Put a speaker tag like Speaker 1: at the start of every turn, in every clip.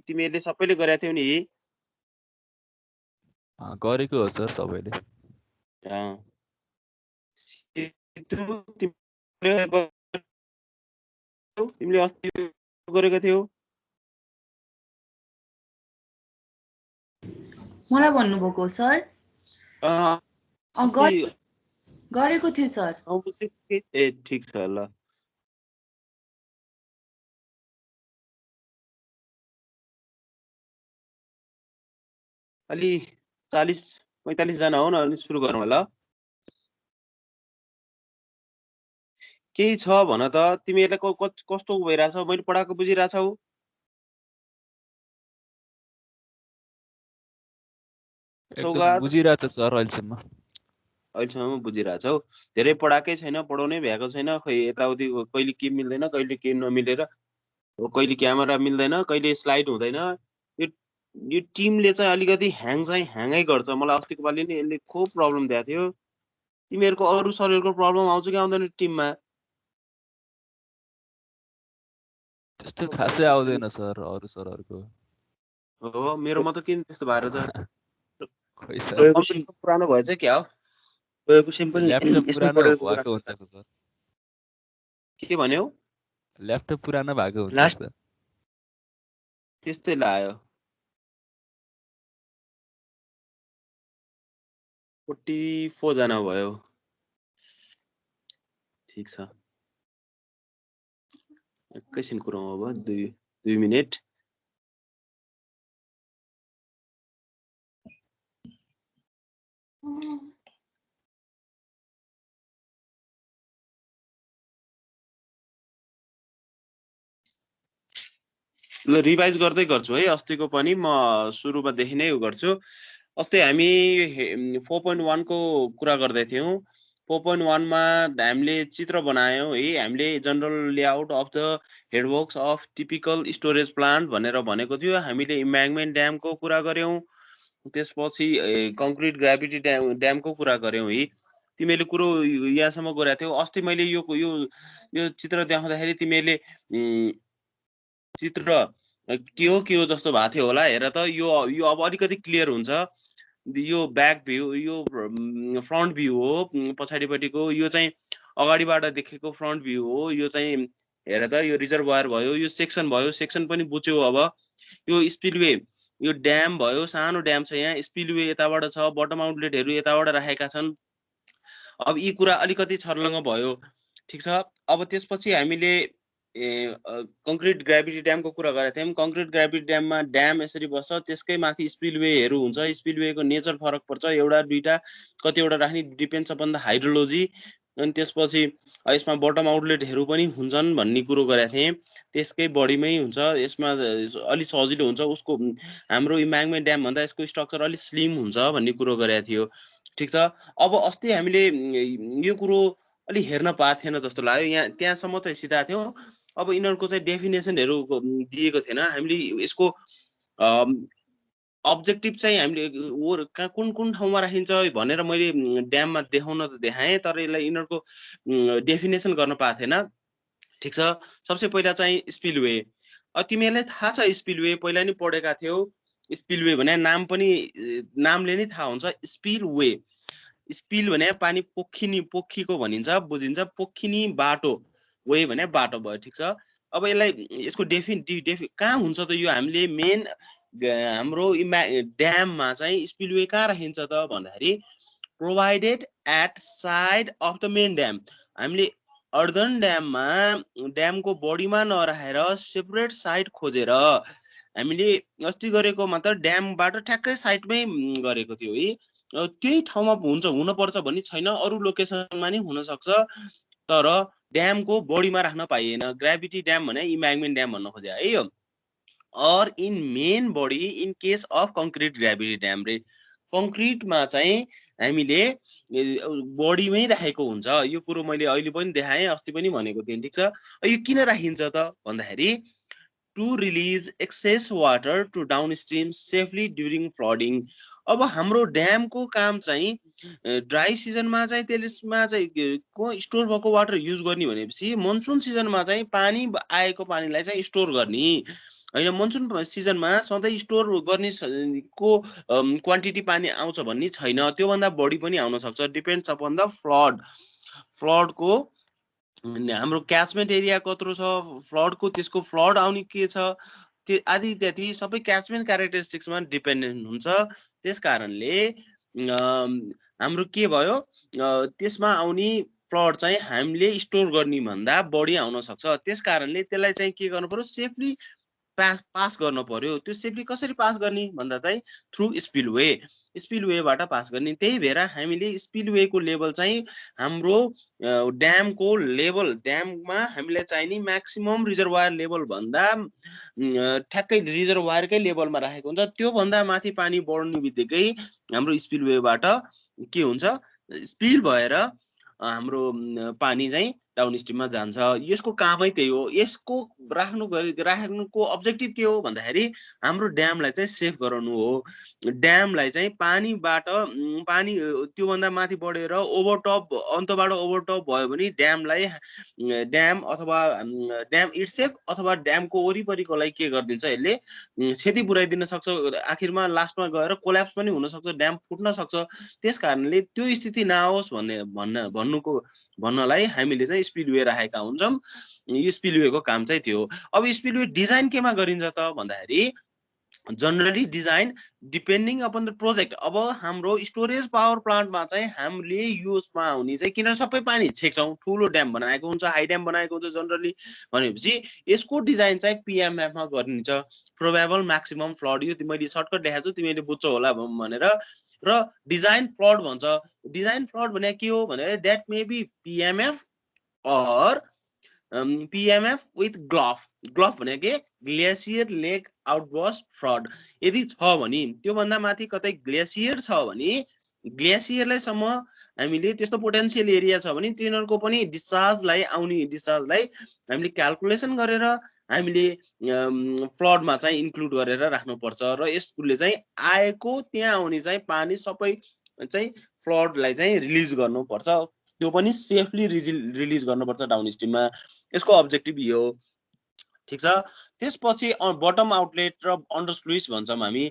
Speaker 1: तिमीहरूले सबैले गरेका थियौ नि?
Speaker 2: गरेको हो सर सबैले।
Speaker 1: तिमीले अस्ति गरेको थियौ?
Speaker 3: मलाई भन्नुभएको सर? गरेको थिएँ सर।
Speaker 1: ए ठिक छ ल। अलि 40-45 जना हो न, अनि सुरु गरौँ ल। केही छ भन त, तिमीहरूलाई कस्तो भइरहेछ? मैले पढाएको बुझिरहेछौ?
Speaker 2: एकदम बुझिरहेछ सर अहिलेसम्म।
Speaker 1: अहिलेसम्म बुझिरहेछौ? धेरै पढाएकै छैन, पढाउनै भ्याएको छैन। खै यताउति कहिले के मिल्दैन, कहिले के नमिलेर, कहिले क्यामेरा मिल्दैन, कहिले स्लाइड हुँदैन। यो टिमले चाहिँ अलिकति ह्याङै गर्छ। मलाई अस्तिको पालि नि यसले खुब प्रब्लम दिएको थियो। तिमीहरूको अरू सरहरूको प्रब्लम आउँछ कि आउँदैन टिममा?
Speaker 2: त्यस्तो खासै आउँदैन सर अरू सरहरूको।
Speaker 1: हो, मेरोमा त किन त्यस्तो भएर छ?
Speaker 2: खै सर
Speaker 1: पुरानो भएछ क्या हो?
Speaker 2: ल्यापटप पुरानो भएको हुन्छ सर।
Speaker 1: के भन्यौ?
Speaker 2: ल्यापटप पुरानो भएको हुन्छ सर।
Speaker 1: त्यस्तै लाग्यो। 44 जना भयो। ठिक छ, एकैछिन कुराउँ अब 2 मिनेट। ल रिभाइज गर्दै गर्छु है, अस्तिको पनि म सुरुमादेखि नै गर्छु। अस्ति हामी 4.1 को कुरा गर्दै थियौँ। 4.1 मा हामीले चित्र बनायौँ है। हामीले general layout of the headworks of typical storage plant भनेर भनेको थियो। हामीले इम्ब्याङ्कमेन्ट ड्यामको कुरा गऱ्यौँ, त्यसपछि कङ्क्रिट ग्राभिटी ड्यामको कुरा गऱ्यौँ है। तिमीले कुरो यहाँसम्म गरेको थियौ। अस्ति मैले यो चित्र देखाउँदाखेरि तिमीले चित्र के हो जस्तो भएको थियो होला। हेर त, यो अब अलिकति क्लियर हुन्छ। यो ब्याक भ्यू, यो फ्रन्ट भ्यू हो पछाडिपट्टिको। यो चाहिँ अगाडिबाट देखेको फ्रन्ट भ्यू हो। यो चाहिँ हेर त, यो रिजर्भोयर भयो, यो सेक्सन भयो। सेक्सन पनि बुझ्यौ। अब यो स्पिलवे, यो ड्याम भयो, सानो ड्याम छ यहाँ। स्पिलवे यताबाट छ, बटम आउटलेटहरू यताबाट राखेका छन्। अब यी कुरा अलिकति छर्लङ्ग भयो, ठिक छ। अब त्यसपछि हामीले कङ्क्रिट ग्राभिटी ड्यामको कुरा गरेका थियौँ। कङ्क्रिट ग्राभिटी ड्याममा ड्याम यसरी बस्छ, त्यसकै माथि स्पिलवेहरू हुन्छ। स्पिलवेको नेचर फरक पर्छ, एउटा दुईटा कतिवटा राख्ने, डिपेन्ड्स अपन द हाइड्रोलोजी। अनि त्यसपछि यसमा बटम आउटलेटहरू पनि हुन्छन् भन्ने कुरो गरेका थिएँ। त्यसकै बढीमै हुन्छ, यसमा अलि सजिलो हुन्छ। उसको हाम्रो इम्ब्याङ्कमेन्ट ड्याम भन्दा यसको स्ट्रक्चर अलिक स्लिम हुन्छ भन्ने कुरो गरेका थियो, ठिक छ। अब अस्ति हामीले यो कुरो अलि हेर्न पाएको थिएन जस्तो लाग्यो। यहाँ त्यहाँसम्म चाहिँ सिधा थियो। अब यिनीहरूको चाहिँ डेफिनेसनहरू दिएको थिएन। हामीले यसको अब्जेक्टिभ चाहिँ हामीले कुन ठाउँमा राखिन्छ भनेर मैले ड्याममा देखाउन त देखाएँ, तर यसलाई यिनीहरूको डेफिनेसन गर्न पाएको थिएन, ठिक छ। सबसे पहिला चाहिँ स्पिलवे। तिमीहरूलाई थाहा छ स्पिलवे, पहिला नि पढेका थियौ। स्पिलवे भने नामले नै थाहा हुन्छ। स्पिलवे, स्पिल भने पानी पोखिको भनिन्छ, बुझिन्छ। पोखिने बाटो, वे भने बाटो भयो, ठिक छ। अब यसको कहाँ हुन्छ त? यो हामीले मेन हाम्रो ड्याममा चाहिँ स्पिलवे कहाँ राखिन्छ त भन्दाखेरि provided at side of the main dam. हामीले अर्दन ड्याममा ड्यामको बडीमा नराखेर सेपरेट साइड खोजेर हामीले अस्ति गरेकोमा त ड्यामबाट ठ्याक्कै साइडमै गरेको थियो है। त्यही ठाउँमा हुनुपर्छ भन्ने छैन, अरू लोकेसनमा नि हुनसक्छ, तर ड्यामको बडीमा राख्न पाइएन। ग्राभिटी ड्याम भने इम्ब्याङ्कमेन्ट ड्याम भन्न खोजे है यो। Or in main body in case of concrete gravity dam रे, कङ्क्रिटमा चाहिँ हामीले बडीमै राखेको हुन्छ। यो कुरो मैले अहिले पनि देखाएँ, अस्ति पनि भनेको थिएँ, ठिक छ। यो किन राखिन्छ त भन्दाखेरि to release excess water to downstream safely during flooding. अब हाम्रो ड्यामको काम चाहिँ ड्राई सिजनमा चाहिँ त्यसमा चाहिँ स्टोर भएको वाटर युज गर्ने भनेपछि मनसुन सिजनमा चाहिँ पानी आएको पानीलाई चाहिँ स्टोर गर्ने। हैन मनसुन सिजनमा सधैँ स्टोर गर्ने को क्वान्टिटी पानी आउँछ भन्ने छैन, त्यो भन्दा बढी पनि आउन सक्छ, डिपेन्ड्स अपन द फ्लडको हाम्रो क्याचमेन्ट एरिया कत्रो छ, फ्लडको त्यसको फ्लड आउने के छ, त्यो आदि इत्यादि सबै क्याचमेन्ट क्यारेक्टरिस्टिक्समा डिपेन्डेन्ट हुन्छ। त्यसकारणले हाम्रो के भयो, त्यसमा आउने फ्लड चाहिँ हामीले स्टोर गर्ने भन्दा बढी आउन सक्छ। त्यसकारणले त्यसलाई चाहिँ के गर्नु पर्यो, सेफली पास गर्न पर्यो। त्यो सेफली कसरी पास गर्ने भन्दा चाहिँ थ्रु स्पिलवेबाट पास गर्ने। त्यही भएर हामीले स्पिलवेको लेभल चाहिँ हाम्रो ड्यामको लेभल, ड्याममा हामीलाई चाहिने म्याक्सिमम रिजर्वायर लेभल भन्दा ठ्याक्कै रिजर्वायरकै लेभलमा राखेको हुन्छ। त्यो भन्दा माथि पानी बढ्ने बित्तिकै हाम्रो स्पिलवेबाट के हुन्छ, स्पिल भएर हाम्रो पानी चाहिँ डाउनस्ट्रिममा जान्छ। यसको कामै त्यही हो। यसको राख्नुको अब्जेक्टिभ के हो भन्दाखेरि हाम्रो ड्यामलाई चाहिँ सेफ गराउनु हो। ड्यामलाई चाहिँ पानीबाट पानी त्योभन्दा माथि बढेर ओभरटप अन्तबाट ओभरटप भयो भने ड्याम अथवा ड्याम इट्सेल्फ अथवा ड्यामको वरिपरिकोलाई के गरिदिन्छ, यसले क्षति पुर्याइदिन सक्छ। आखिरमा लास्टमा गएर कोल्याप्स पनि हुन सक्छ, ड्याम फुट्न सक्छ। त्यस कारणले त्यो स्थिति नआओस् भन्नलाई हामीले चाहिँ स्पिलवे राखेका हुन्छौँ। यो स्पिलवेको काम चाहिँ त्यो हो। अब स्पिलवे डिजाइन केमा गरिन्छ त भन्दाखेरि generally design depending upon the project. अब हाम्रो स्टोरेज पावर प्लान्टमा चाहिँ हामीले युजमा हुने चाहिँ किन सबै पानी छेक्छौँ, ठुलो ड्याम बनाएको हुन्छ, हाई ड्याम बनाएको हुन्छ जनरली भनेपछि यसको डिजाइन चाहिँ पिएमएफमा गरिन्छ, प्रोबेबल म्याक्सिमम फ्लड। यो मैले सर्टकट देखाएको छु, तिमीले बुझ्छौ होला भनेर। र डिजाइन फ्लड भन्छ। डिजाइन फ्लड भने के हो भने that may be PMF or PMF with GLOF भनेको ग्लेसियर लेक आउटबर्स्ट फ्लड। यदि छ भने त्योभन्दा माथि कतै ग्लेसियर छ भने ग्लेसियरलाईसम्म हामीले त्यस्तो पोटेन्सियल एरिया छ भने तिनीहरूको पनि डिस्चार्जलाई हामीले क्याल्कुलेसन गरेर हामीले फ्लडमा चाहिँ इन्क्लुड गरेर राख्नुपर्छ। र यसले चाहिँ आएको त्यहाँ आउने चाहिँ पानी सबै चाहिँ फ्लडलाई चाहिँ रिलिज गर्नुपर्छ, त्यो पनि सेफली रिलिज गर्नुपर्छ डाउनस्ट्रिममा। यसको अब्जेक्टिभ यो हो, ठिक छ। त्यसपछि बटम आउटलेट र अन्डर स्लुइस भन्छौँ हामी।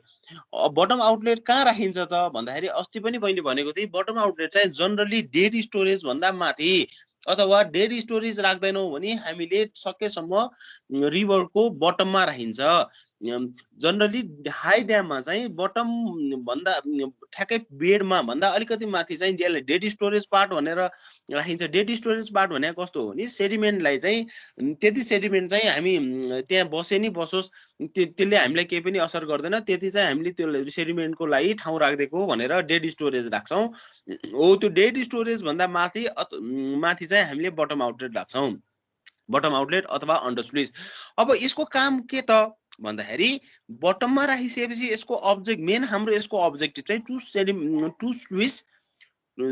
Speaker 1: बटम आउटलेट कहाँ राखिन्छ त भन्दाखेरि अस्ति पनि मैले भनेको थिएँ, बटम आउटलेट चाहिँ जनरली डेड स्टोरेज भन्दा माथि अथवा डेड स्टोरेज राख्दैनौँ भने हामीले सकेसम्म रिभरको बटममा राखिन्छ। जनरली हाई ड्याममा चाहिँ बटम भन्दा ठ्याक्कै बेडमा भन्दा अलिकति माथि चाहिँ यसलाई डेड स्टोरेज पार्ट भनेर राखिन्छ। डेड स्टोरेज पार्ट भनेको कस्तो हो भने सेडिमेन्टलाई चाहिँ त्यति सेडिमेन्ट चाहिँ हामी त्यहाँ बसे नि बसोस् त्यसले हामीलाई केही पनि असर गर्दैन, त्यति चाहिँ हामीले त्यो सेडिमेन्टको लागि ठाउँ राखिदिएको भनेर डेड स्टोरेज राख्छौँ। हो त्यो डेड स्टोरेज भन्दा माथि चाहिँ हामीले बटम आउटलेट राख्छौँ, बटम आउटलेट अथवा अन्डर स्लुइस। अब यसको काम के त भन्दाखेरि बटममा राखिसकेपछि यसको मेन हाम्रो यसको अब्जेक्टिभ चाहिँ टु स्लुइस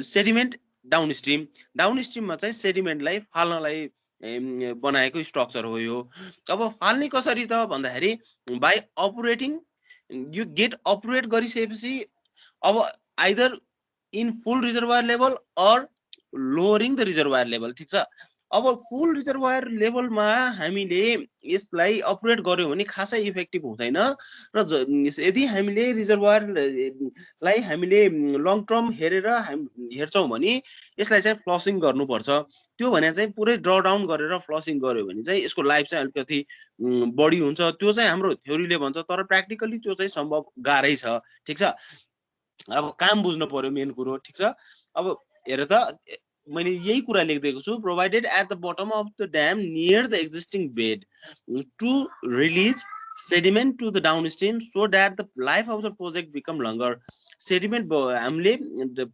Speaker 1: सेडिमेन्ट डाउनस्ट्रिममा चाहिँ सेडिमेन्टलाई फाल्नलाई बनाएको स्ट्रक्चर हो यो। अब फाल्ने कसरी त भन्दाखेरि बाई अपरेटिङ, यो गेट अपरेट गरिसकेपछि अब either in full reservoir level or lowering the reservoir level, ठिक छ। अब फुल रिजर्वायर लेभलमा हामीले यसलाई अपरेट गर्यो भने खासै इफेक्टिभ हुँदैन। र यदि हामीले रिजर्वायरलाई हामीले लङ टर्म हेर्छौँ भने यसलाई चाहिँ फ्लसिङ गर्नुपर्छ। त्यो भने चाहिँ पुरै ड्र डाउन गरेर फ्लसिङ गर्यो भने चाहिँ यसको लाइफ चाहिँ अलिकति बढी हुन्छ। त्यो चाहिँ हाम्रो थ्योरीले भन्छ, तर प्र्याक्टिकली त्यो चाहिँ सम्भव गाह्रै छ, ठिक छ। अब काम बुझ्नु पर्यो मेन कुरो, ठिक छ। अब हेर त मैले यही कुरा लेखिदिएको छु, provided at the bottom of the dam near the existing bed to release sediment to the downstream so that the life of the project become longer. Sediment हामीले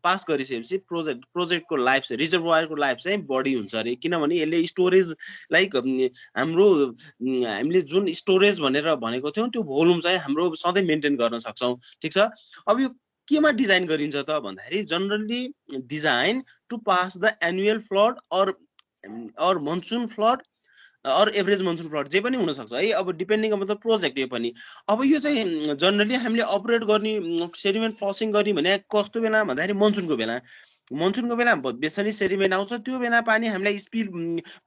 Speaker 1: पास गरिसकेपछि प्रोजेक्टको लाइफ चाहिँ रिजर्वायरको लाइफ चाहिँ बढी हुन्छ अरे, किनभने यसले स्टोरेज लाइक हामीले जुन स्टोरेज भनेर भनेको थियौँ त्यो भोल्युम चाहिँ हाम्रो सधैँ मेन्टेन गर्न सक्छौँ, ठिक छ। अब यो केमा डिजाइन गरिन्छ त भन्दाखेरि generally design to pass the annual flood or monsoon flood or average monsoon flood, जे पनि हुनसक्छ है। अब डिपेन्डिङ अन द प्रोजेक्ट यो पनि। अब यो चाहिँ जनरली हामीले अपरेट गर्ने सेडिमेन्ट फ्लसिङ गर्ने भने कस्तो बेला भन्दाखेरि मनसुनको बेला। मनसुनको बेला बेसनी सेडिमेन्ट आउँछ, त्यो बेला पानी हामीलाई स्पिल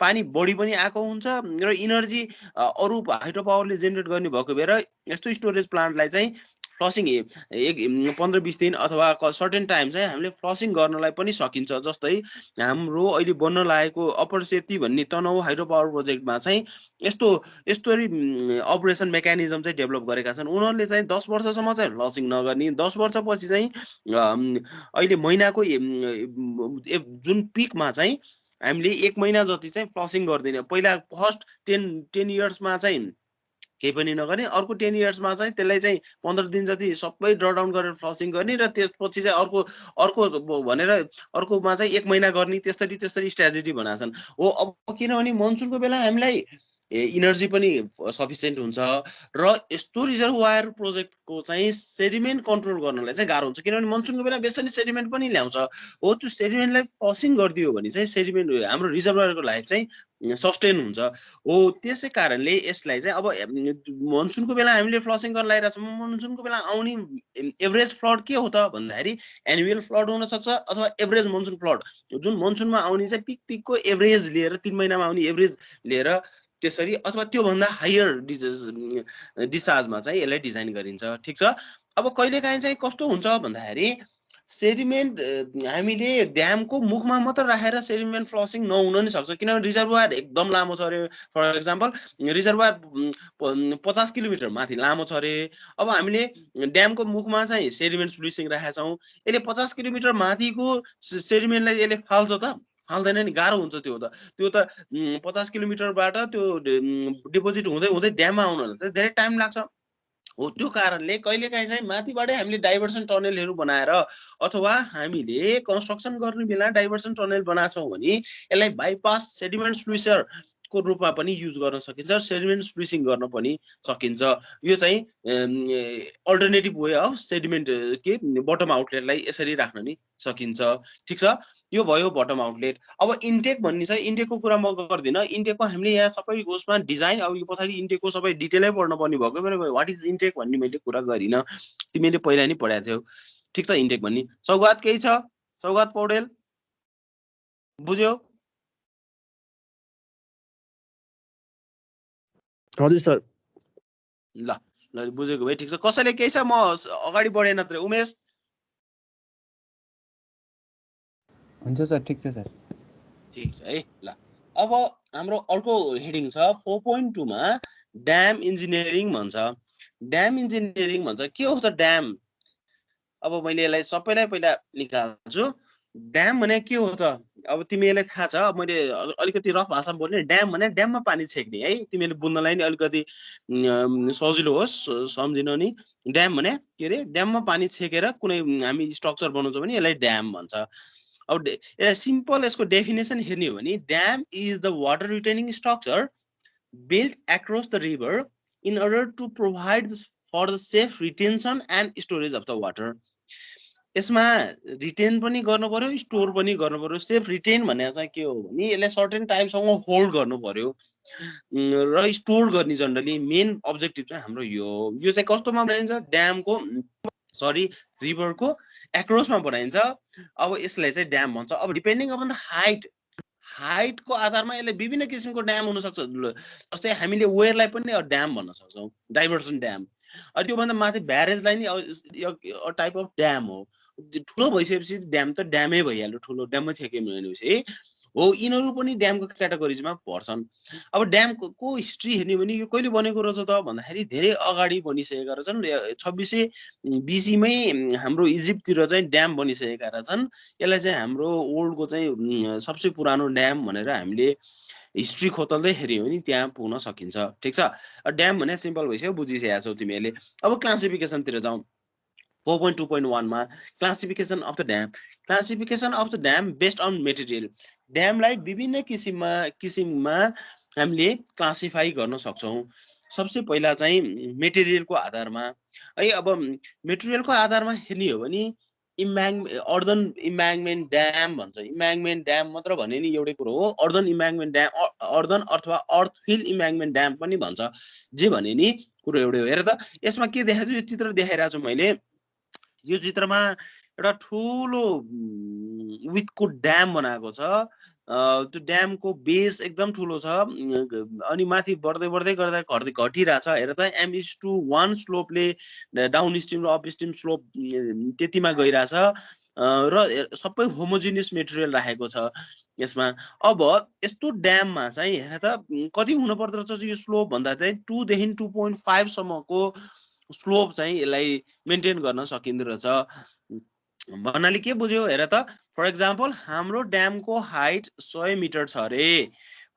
Speaker 1: पानी बढी पनि आएको हुन्छ र इनर्जी अरू हाइड्रो पावरले जेनेरेट गर्ने भएको भएर यस्तो स्टोरेज प्लान्टलाई चाहिँ फ्लसिङ 15-20 दिन अथवा सर्टेन टाइम चाहिँ हामीले फ्लसिङ गर्नलाई पनि सकिन्छ। जस्तै हाम्रो अहिले बन्न लागेको अप्पर सेती भन्ने तनहुँ हाइड्रो पावर प्रोजेक्टमा चाहिँ यस्तो अपरेसन मेकानिजम चाहिँ डेभलप गरेका छन्। उनीहरूले चाहिँ 10 वर्षसम्म चाहिँ फ्लसिङ नगर्ने, 10 वर्षपछि चाहिँ अहिले महिनाको जुन पिकमा चाहिँ हामीले 1 महिना जति चाहिँ फ्लसिङ गर्दैन। पहिला फर्स्ट 10 इयर्समा चाहिँ केही पनि नगर्ने, अर्को 10 इयर्समा चाहिँ त्यसलाई चाहिँ 15 दिन जति सबै ड्र डाउन गरेर फ्लसिङ गर्ने र त्यसपछि चाहिँ अर्को भनेर अर्कोमा चाहिँ 1 महिना गर्ने, त्यसरी स्ट्राटेजी बनाएको छन्। हो अब किनभने मनसुनको बेला हामीलाई इनर्जी पनि सफिसियन्ट हुन्छ र यस्तो रिजर्भोयर प्रोजेक्टको चाहिँ सेडिमेन्ट कन्ट्रोल गर्नलाई चाहिँ गाह्रो हुन्छ, किनभने मनसुनको बेला बेसरी सेडिमेन्ट पनि ल्याउँछ। हो त्यो सेडिमेन्टलाई फ्लसिङ गरिदियो भने चाहिँ सेडिमेन्ट हाम्रो रिजर्भोयरको लाइफ चाहिँ सस्टेन हुन्छ। हो त्यसै कारणले यसलाई चाहिँ अब मनसुनको बेला हामीले फ्लसिङ गर्न लागिरहेछौँ। मनसुनको बेला आउने एभरेज फ्लड के हो त भन्दाखेरि एनुअल फ्लड हुन सक्छ अथवा एभरेज मनसुन फ्लड, जुन मनसुनमा आउने चाहिँ पिकको एभरेज लिएर 3 महिनामा आउने एभरेज लिएर त्यसरी अथवा त्योभन्दा हायर डिस्चार्जमा चाहिँ यसलाई डिजाइन गरिन्छ। ठिक छ। अब कहिलेकाहीँ चाहिँ कस्तो हुन्छ भन्दाखेरि सेडिमेन्ट हामीले ड्यामको मुखमा मात्र राखेर सेडिमेन्ट फ्लसिङ नहुन नि सक्छ, किनभने रिजर्भोयर एकदम लामो छ अरे। फर एक्जाम्पल रिजर्भोयर 50 किलोमिटर माथि लामो छ अरे। अब हामीले ड्यामको मुखमा चाहिँ सेडिमेन्ट स्लुइसिङ राखेका छौँ, यसले 50 किलोमिटर माथिको सेडिमेन्टलाई यसले फाल्छ त? फाल्दैन नि, गाह्रो हुन्छ। त्यो त 50 किलोमिटरबाट त्यो डिपोजिट हुँदै हुँदै ड्याममा आउनलाई चाहिँ धेरै टाइम लाग्छ। हो त्यो कारणले कहिलेकाहीँ चाहिँ माथिबाटै हामीले डाइभर्सन टनलहरू बनाएर अथवा हामीले कन्स्ट्रक्सन गर्ने बेला डाइभर्सन टनल बनाछौँ भने यसलाई बाइपास सेडिमेन्ट स्लुइसर को रूपमा पनि युज गर्न सकिन्छ, सेडिमेन्ट स्लुइसिङ गर्न पनि सकिन्छ। यो चाहिँ अल्टरनेटिभ वे अफ सेडिमेन्ट के बटम आउटलेटलाई यसरी राख्न नि सकिन्छ। ठिक छ, यो भयो बटम आउटलेट। अब इन्टेक भन्ने छ, इन्टेकको कुरा म गर्दिनँ। इन्टेकको हामीले यहाँ सबै उसमा डिजाइन, अब यो पछाडि इन्टेकको सबै डिटेलै पढ्न पर्ने भएको भएर वाट इज इन्टेक भन्ने मैले कुरा गरिनँ, तिमीले पहिला नि पढाएको थियौ। ठिक छ, इन्टेक भन्ने सौगात केही छ? सौगात पौडेल बुझ्यौ?
Speaker 4: हजुर सर।
Speaker 1: ल ल बुझेको भए ठिक छ। कसैले केही छ? म अगाडि बढे नत्र। उमेश?
Speaker 5: हुन्छ सर, ठिक छ सर।
Speaker 1: ठिक छ है। ल अब हाम्रो अर्को हेडिङ छ 4.2 मा ड्याम इन्जिनियरिङ भन्छ। ड्याम इन्जिनियरिङ भन्छ के हो त ड्याम? अब मैले यसलाई सबैलाई पहिला निकाल्छु। ड्याम भने के हो त? अब तिमीलाई थाहा छ, मैले अलिकति रफ भाषामा बोल्ने। ड्याम भने ड्याममा पानी छेक्ने है, तिमीले बुझ्नलाई नि अलिकति सजिलो होस् सम्झिन नि। ड्याम भने के अरे? ड्याममा पानी छेकेर कुनै हामी स्ट्रक्चर बनाउँछौँ भने यसलाई ड्याम भन्छ। अब सिम्पल यसको डेफिनेसन हेर्ने हो भने dam is the water retaining structure built across the river in order to provide for the safe retention and storage of the water. यसमा रिटेन पनि गर्नु पर्यो, स्टोर पनि गर्नु पर्यो। सेफ रिटेन भने चाहिँ के हो भने यसलाई सर्टेन टाइमसम्म होल्ड गर्नु पर्यो र स्टोर गर्ने जनरली मेन अब्जेक्टिभ चाहिँ हाम्रो यो चाहिँ कस्तोमा बनाइन्छ? ड्यामको रिभरको एक्रसमा बनाइन्छ। अब यसलाई चाहिँ ड्याम भन्छ। अब डिपेन्डिङ अपन द हाइटको आधारमा यसले विभिन्न किसिमको ड्याम हुन सक्छ। जस्तै हामीले वेयरलाई पनि ड्याम भन्न सक्छौँ, डाइभर्सन ड्याम। त्योभन्दा माथि ब्यारेजलाई नि टाइप अफ ड्याम हो। ठुलो भइसकेपछि ड्याम त ड्यामै भइहाल्यो, ठुलो ड्याममै छेक्यो भनेपछि हो। यिनीहरू पनि ड्यामको क्याटेगोरिजमा पर्छन्। अब ड्यामको हिस्ट्री हेर्ने भने यो कहिले बनेको रहेछ त भन्दाखेरि धेरै अगाडि बनिसकेका रहेछन्। 2600 BC मै हाम्रो इजिप्टतिर चाहिँ ड्याम बनिसकेका रहेछन्। यसलाई चाहिँ हाम्रो वर्ल्डको चाहिँ सबसे पुरानो ड्याम भनेर हामीले हिस्ट्री खोतल्दै हेऱ्यौ भने त्यहाँ पुग्न सकिन्छ। ठिक छ, ड्याम भने सिम्पल भइसक्यो, बुझिसकेका छौ तिमीहरूले। अब क्लासिफिकेसनतिर जाउँ। 4.2.1 मा classification of the dam. Classification of the dam based on material. ड्यामलाई विभिन्न किसिममा हामीले क्लासिफाई गर्न सक्छौँ। सबसे पहिला चाहिँ मेटेरियलको आधारमा है। अब मेटेरियलको आधारमा हेर्ने हो भने अर्दन इम्ब्याङ्कमेन्ट ड्याम भन्छ। इम्ब्याङ्कमेन्ट ड्याम मात्र भने नि एउटै कुरो हो। अर्दन इम्ब्याङ्कमेन्ट ड्याम, अर्दन अथवा अर्थफिल इम्ब्याङ्कमेन्ट ड्याम पनि भन्छ। जे भने नि कुरो एउटै हो। हेर त यसमा के देखाएको छु, यो चित्र देखाइरहेको छु मैले। यो चित्रमा एउटा ठुलो विथको ड्याम बनाएको छ। त्यो ड्यामको बेस एकदम ठुलो छ, अनि माथि बढ्दै बढ्दै गर्दा घटिरहेछ। हेर त M:1 स्लोपले डाउन स्ट्रिम र अप स्ट्रिम स्लोप त्यतिमा गइरहेछ, र सबै होमोजिनियस मेटेरियल राखेको छ यसमा। अब यस्तो ड्याममा चाहिँ हेर त कति हुनु पर्दो रहेछ यो स्लोप भन्दा चाहिँ 2 देखि 2.5 सम्मको स्लोप चाहिँ यसलाई मेन्टेन गर्न सकिँदो रहेछ। भन्नाले के बुझ्यो हेर त, फर एक्जाम्पल हाम्रो ड्यामको हाइट 100 मिटर छ अरे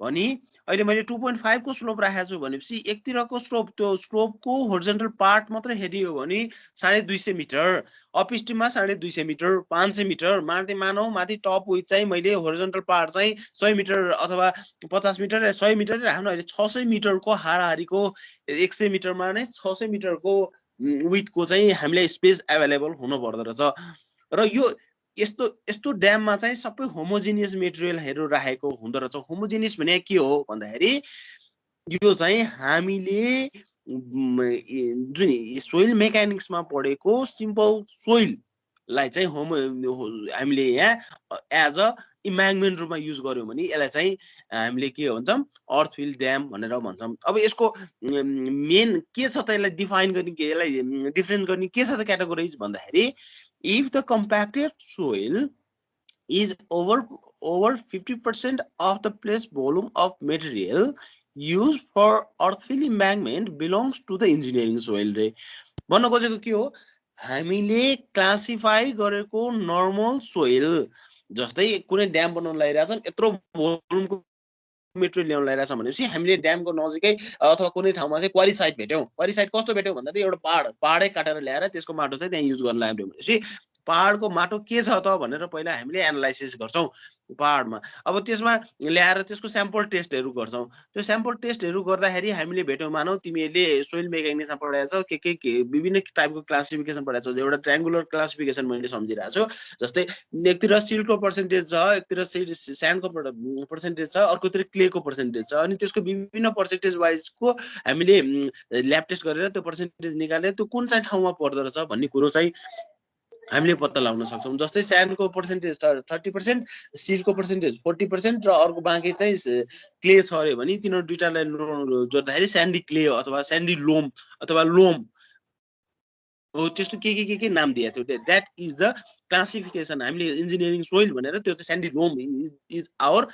Speaker 1: भनी अहिले मैले 2.5 को स्लोप राखेको छु भनेपछि एकतिरको स्लोप, त्यो स्लोपको होरिजोन्टल पार्ट मात्रै हेरियो भने 250 मिटर, अप स्ट्रिममा 250 मिटर, 500 मिटर, मानौ माथि टप विथ चाहिँ मैले होरिजोन्टल पार्ट चाहिँ 100 मिटर अथवा 50 मिटर या 100 मिटर राख्नु। अहिले 600 मिटरको हाराहारीको 100 मिटरमा नै 600 मिटरको विथको चाहिँ हामीलाई स्पेस एभाइलेबल हुनु पर्दो रहेछ। र यो यस्तो ड्याममा चाहिँ सबै होमोजिनियस मेटेरियलहरू राखेको हुँदो रहेछ। होमोजिनियस भने के हो भन्दाखेरि यो चाहिँ हामीले जुन सोइल मेकानिक्समा पढेको सिम्पल सोइललाई चाहिँ हामीले यहाँ एज अ इम्ब्याङ्कमेन्ट रूपमा युज गर्यौँ भने यसलाई चाहिँ हामीले के भन्छौँ, अर्थफिल ड्याम भनेर भन्छौँ। अब यसको मेन के छ त, यसलाई डिफाइन गर्ने, यसलाई डिफरेन्ट गर्ने के छ त क्याटेगोराइज भन्दाखेरि, if the compacted soil is over 50% of the place volume of material used for earthfill embankment belongs to the engineering soil रे भन्न खोजेको के हो, हामीले क्लासिफाई गरेको नर्मल सोइल जस्तै कुनै ड्याम बनाउन लागिरहेछौँ, यत्रो भोल्युमको मेटेरियल ल्याउन लागिरहेछ भनेपछि हामीले ड्यामको नजिकै अथवा कुनै ठाउँमा चाहिँ क्वारी साइट भेट्यौँ। क्वारी साइट कस्तो भेट्यौँ भन्दा चाहिँ एउटा पहाडै काटेर ल्याएर त्यसको माटो चाहिँ त्यहाँ युज गर्न लाग्यो भनेपछि पहाडको माटो के छ त भनेर पहिला हामीले एनालाइसिस गर्छौँ पहाडमा। अब त्यसमा ल्याएर त्यसको स्याम्पल टेस्टहरू गर्छौँ। त्यो स्याम्पल टेस्टहरू गर्दाखेरि हामीले भेट्यौँ, मानौ तिमीहरूले सोइल मेकानिक्समा पढाएको छौ, के विभिन्न टाइपको क्लासिफिकेसन पढाएको छौ। एउटा ट्रायङ्गुलर क्लासिफिकेसन मैले सम्झिरहेको छु, जस्तै एकतिर सिल्टको पर्सेन्टेज छ, एकतिर स्यान्डको पर्सेन्टेज छ, अर्कोतिर क्लेको पर्सेन्टेज छ, अनि त्यसको विभिन्न पर्सेन्टेज वाइजको हामीले ल्याब टेस्ट गरेर त्यो पर्सेन्टेज निकालेर त्यो कुन चाहिँ ठाउँमा पर्दो रहेछ भन्ने कुरो चाहिँ हामीले पत्ता लगाउन सक्छौँ। जस्तै स्यान्डको पर्सेन्टेज 30%, सिल्टको पर्सेन्टेज 40% र अर्को बाँकी चाहिँ क्ले छ अरे भने तिनीहरू दुईटालाई जोड्दाखेरि स्यान्डी क्ले अथवा स्यान्डी लोम अथवा लोम हो, त्यस्तो के नाम दिएको थियो। That is the classification. हामीले इन्जिनियरिङ सोइल भनेर त्यो चाहिँ sandy loam is our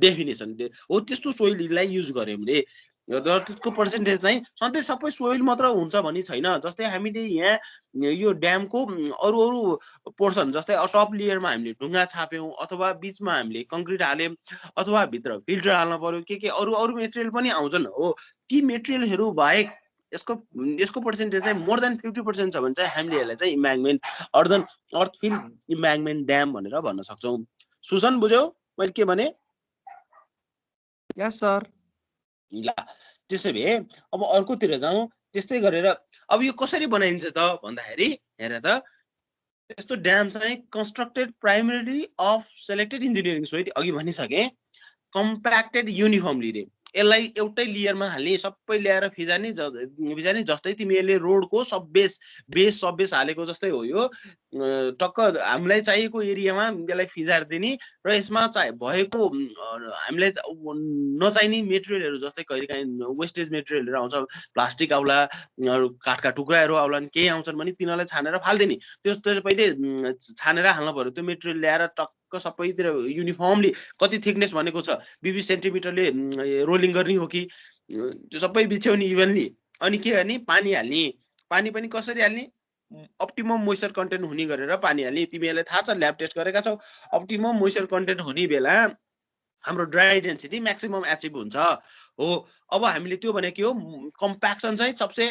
Speaker 1: definition हो। त्यस्तो सोइललाई युज गर्यौँ भने र त्यसको पर्सेन्टेज चाहिँ सधैँ सबै सोइल मात्र हुन्छ भन्ने छैन। जस्तै हामीले यहाँ यो ड्यामको अरू पोर्सन, जस्तै टप लेयरमा हामीले ढुङ्गा छाप्यौँ अथवा बिचमा हामीले कङ्क्रिट हाल्यौँ अथवा भित्र फिल्टर हाल्न पर्यो, के अरू मेटेरियल पनि आउँछन् हो। ती मेटेरियलहरू बाहेक यसको पर्सेन्टेज चाहिँ मोर देन 50% छ भने चाहिँ हामीले यसलाई चाहिँ इम्ब्याङ्कमेन्ट अर्थफिल इम्ब्याङ्कमेन्ट ड्याम भनेर भन्न सक्छौँ। सुसन बुझ्यौ मैले के भने?
Speaker 5: यस सर।
Speaker 1: ल त्यसो भए अब अर्कोतिर जाउँ। त्यस्तै गरेर अब यो कसरी बनाइन्छ त भन्दाखेरि हेर त, यस्तो ड्याम चाहिँ constructed primarily of selected engineering soil, अघि भनिसकेँ, कम्प्याक्टेड युनिफर्मली रे यसलाई एउटै लेयरमा हाल्ने, सबै ल्याएर फिजाने जस्तै तिमीहरूले रोडको सब बेस हालेको जस्तै हो। यो टक्क हामीलाई चाहिएको एरियामा यसलाई फिजार दिने र यसमा भएको हामीलाई नचाहिने मेटेरियलहरू जस्तै कहिलेकाहीँ वेस्टेज मेटेरियलहरू आउँछ, प्लास्टिक आउला, काठका टुक्राहरू आउलान्, केही आउँछन् भने तिनीहरूलाई छानेर फालिदिने। त्यो पहिले छानेर हाल्नु पर्यो। त्यो मेटेरियल ल्याएर टक्क सबैतिर युनिफर्मली कति थिकनेस भनेको छ 20 सेन्टिमिटरले रोलिङ गर्ने हो कि त्यो सबै बिछ्याउने इभनली। अनि के गर्ने, पानी हाल्ने। पानी पनि कसरी हाल्ने, अप्टिमम मोइस्चर कन्टेन्ट हुने गरेर पानी हाल्ने। तिमीहरूलाई थाहा छ, ल्याब टेस्ट गरेका छौ, अप्टिमम मोइस्चर कन्टेन्ट हुने बेला हाम्रो ड्राई डेन्सिटी म्याक्सिमम एचिभ हुन्छ हो। अब हामीले त्यो भने के हो, कम्प्याक्सन चाहिँ सबसे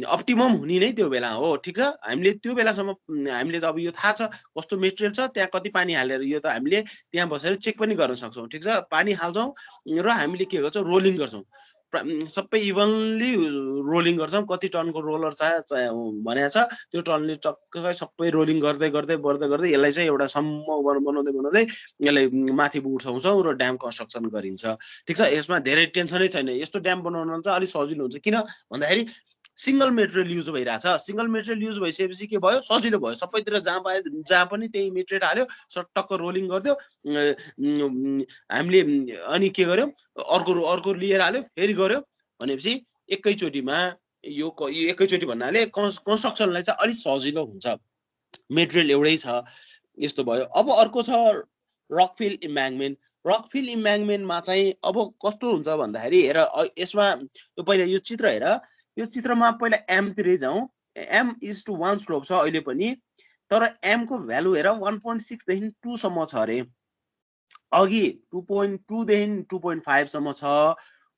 Speaker 1: अप्टिमम हुने नै त्यो बेला हो। ठिक छ, हामीले त्यो बेलासम्म हामीले त अब यो थाहा छ कस्तो मेटेरियल छ, त्यहाँ कति पानी हालेर, यो त हामीले त्यहाँ बसेर चेक पनि गर्न सक्छौँ। ठिक छ, पानी हाल्छौँ र हामीले के गर्छौँ, रोलिङ गर्छौँ, सबै इभनली रोलिङ गर्छौँ। कति टनको रोलर भनेको छ, त्यो टनले टक्कै सबै रोलिङ गर्दै यसलाई चाहिँ एउटा सम्म बनाउँदै यसलाई माथि उठाउँछौँ र ड्याम कन्स्ट्रक्सन गरिन्छ। ठिक छ, यसमा धेरै टेन्सनै छैन। यस्तो ड्याम बनाउन चाहिँ अलिक सजिलो हुन्छ। किन भन्दाखेरि सिंगल मेटेरियल युज भइरहेछ। सिंगल मेटेरियल युज भइसकेपछि के भयो, सजिलो भयो, सबैतिर जहाँ पाए जहाँ पनि त्यही मेटेरियल हाल्यो, सटक्क रोलिङ गर्दियो, हामीले अनि के गर्यो, अर्को लिएर हाल्यो, फेरि गर्यो भनेपछि एकैचोटिमा यो एकैचोटि भन्नाले कन्स्ट्रक्सनलाई चाहिँ अलिक सजिलो हुन्छ, मेटेरियल एउटै छ, यस्तो भयो। अब अर्को छ रकफिल इम्ब्याङ्कमेन्ट। रकफिल इम्ब्याङ्कमेन्टमा चाहिँ अब कस्तो हुन्छ भन्दाखेरि हेर, यसमा यो पहिला यो चित्र हेर, यो चित्रमा पहिला m तिरै जाउँ। m:1 स्लोप छ अहिले पनि, तर m को भ्यालु हेर 1.6 देखि 2 सम्म छ अरे, अघि 2.2 देखि 2.5 सम्म छ।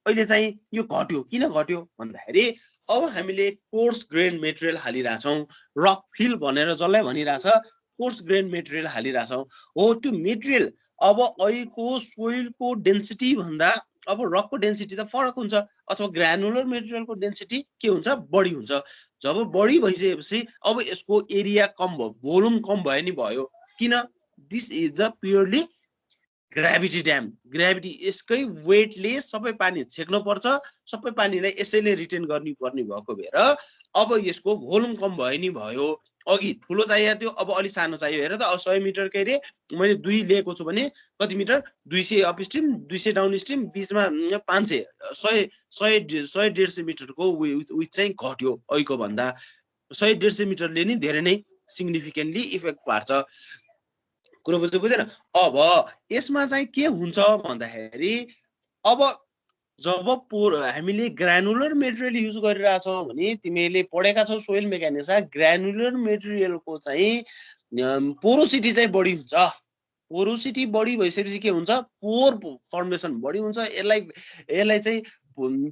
Speaker 1: अहिले चाहिँ यो घट्यो, किन घट्यो भन्दाखेरि अब हामीले कोर्स ग्रेन मेटेरियल हालिरहेछौँ, रकफिल भनेर जसलाई भनिरहेछ कोर्स ग्रेन मेटेरियल हालिरहेछौँ। हो त्यो मेटेरियल अब अहिलेको सोइलको डेन्सिटी भन्दा अब रकको डेन्सिटी त फरक हुन्छ, अथवा ग्रानुलर मेटेरियलको डेन्सिटी के हुन्छ, बढी हुन्छ। जब बढी भइसकेपछि अब यसको एरिया कम भयो, भोल्युम कम भयो नि भयो, किन, this is the purely gravity dam. Gravity यसकै वेटले सबै पानी छेक्न पर्छ, सबै पानीलाई यसैले रिटेन गर्नु पर्ने भएको भएर अब यसको भोल्युम कम भयो नि भयो। अघि ठुलो चाहिएको थियो, अब अलि सानो चाहियो। हेर त 100 मिटर के अरे मैले 2 लिएको छु भने कति metre, 200 upstream 200 downstream, बिचमा 500 100-150 मिटरको उयो चाहिँ घट्यो अहिलेको भन्दा। 100-150 मिटरले नि धेरै नै सिग्निफिकेन्टली इफेक्ट पार्छ। कुरो बुझेन? अब यसमा चाहिँ के हुन्छ भन्दाखेरि अब जब हामीले ग्रानुलर मेटेरियल युज गरिरहेछौँ भने तिमीले पढेका छौ सोइल मेकानिक्समा, ग्रानुलर मेटेरियलको चाहिँ पोरोसिटी चाहिँ बढी हुन्छ। पोरोसिटी बढी भइसकेपछि के हुन्छ, पोर फर्मेसन बढी हुन्छ। यसलाई चाहिँ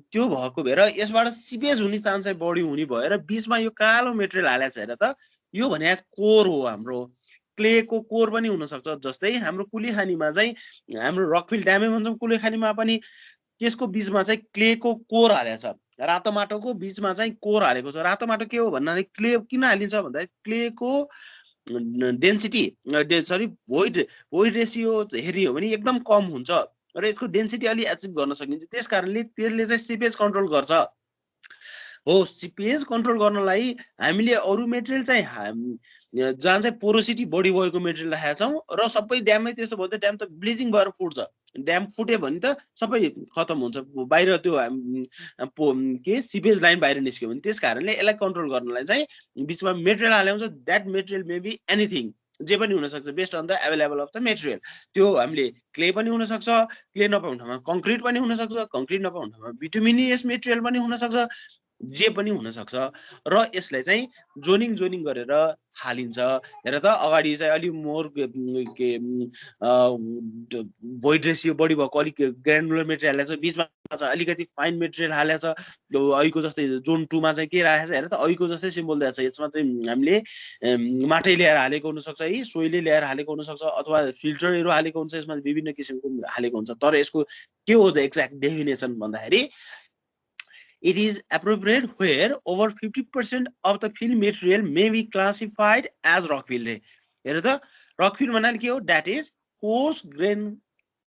Speaker 1: त्यो भएको भएर यसबाट सिपेज हुने चान्स चाहिँ बढी हुने भएर बिचमा यो कालो मेटेरियल हालेको छ। हेर त, यो भने कोर हो, हाम्रो क्लेको कोर पनि हुनसक्छ। जस्तै हाम्रो कुलेखानीमा चाहिँ, हाम्रो रकफिल ड्यामै भन्छौँ, कुलेखानीमा पनि त्यसको बीचमा चाहिँ क्लेको कोर हालेको छ, रातो माटोको बीचमा चाहिँ कोर हालेको छ। रातो माटो के हो भन्नाले क्ले किन हालिन्छ भन्दाखेरि क्लेको डेन्सिटी सरी भोइड रेसियो हेर्ने हो भने एकदम कम हुन्छ र यसको डेन्सिटी अलि एचिभ गर्न सकिन्छ। त्यस कारणले त्यसले चाहिँ सिपेज कन्ट्रोल गर्छ। हो, सिपेज कन्ट्रोल गर्नलाई हामीले अरू मेटेरियल चाहिँ जहाँ चाहिँ पोरोसिटी बढी भएको मेटेरियल राखेका छौँ र सबै ड्याममै त्यस्तो भयो त ड्याम त ब्लिचिङ भएर फुट्छ। ड्याम फुट्यो भने त सबै खतम हुन्छ, बाहिर त्यो के सिपेज लाइन बाहिर निस्क्यो भने। त्यस कारणले यसलाई कन्ट्रोल गर्नलाई चाहिँ बिचमा मेटेरियल हाल्नुहुन्छ। That material may be anything, जे पनि हुनसक्छ based on the available of the material. त्यो हामीले क्ले पनि हुनसक्छ, क्ले नपाउने ठाउँमा कङ्क्रिट पनि हुनसक्छ, कङ्क्रिट नपाउने ठाउँमा बिटुमिनियस मेटेरियल पनि हुनसक्छ, जे पनि हुनसक्छ। र यसलाई चाहिँ जोनिङ गरेर हालिन्छ। हेर त, अगाडि चाहिँ अलिक मोर के भोइड रेसियो बढी भएको अलिक ग्रानुलर मेटेरियल हालेको छ, बिचमा चाहिँ अलिकति फाइन मेटेरियल हालेको छ। अहिलेको जस्तै जोन 2 मा चाहिँ के राखेको छ हेर त, अहिलेको जस्तै सिम्बल दिएको छ। यसमा चाहिँ हामीले माटै ल्याएर हालेको हुनसक्छ है, सोइले ल्याएर हालेको हुनसक्छ, अथवा फिल्टरहरू हालेको हुन्छ। यसमा विभिन्न किसिमको हालेको हुन्छ। तर यसको के हो द एक्ज्याक्ट डेफिनेसन भन्दाखेरि it is appropriate where over 50% of the fill material may be classified as rockfill. हेर त, rockfill भन्नाले के हो, that is coarse grain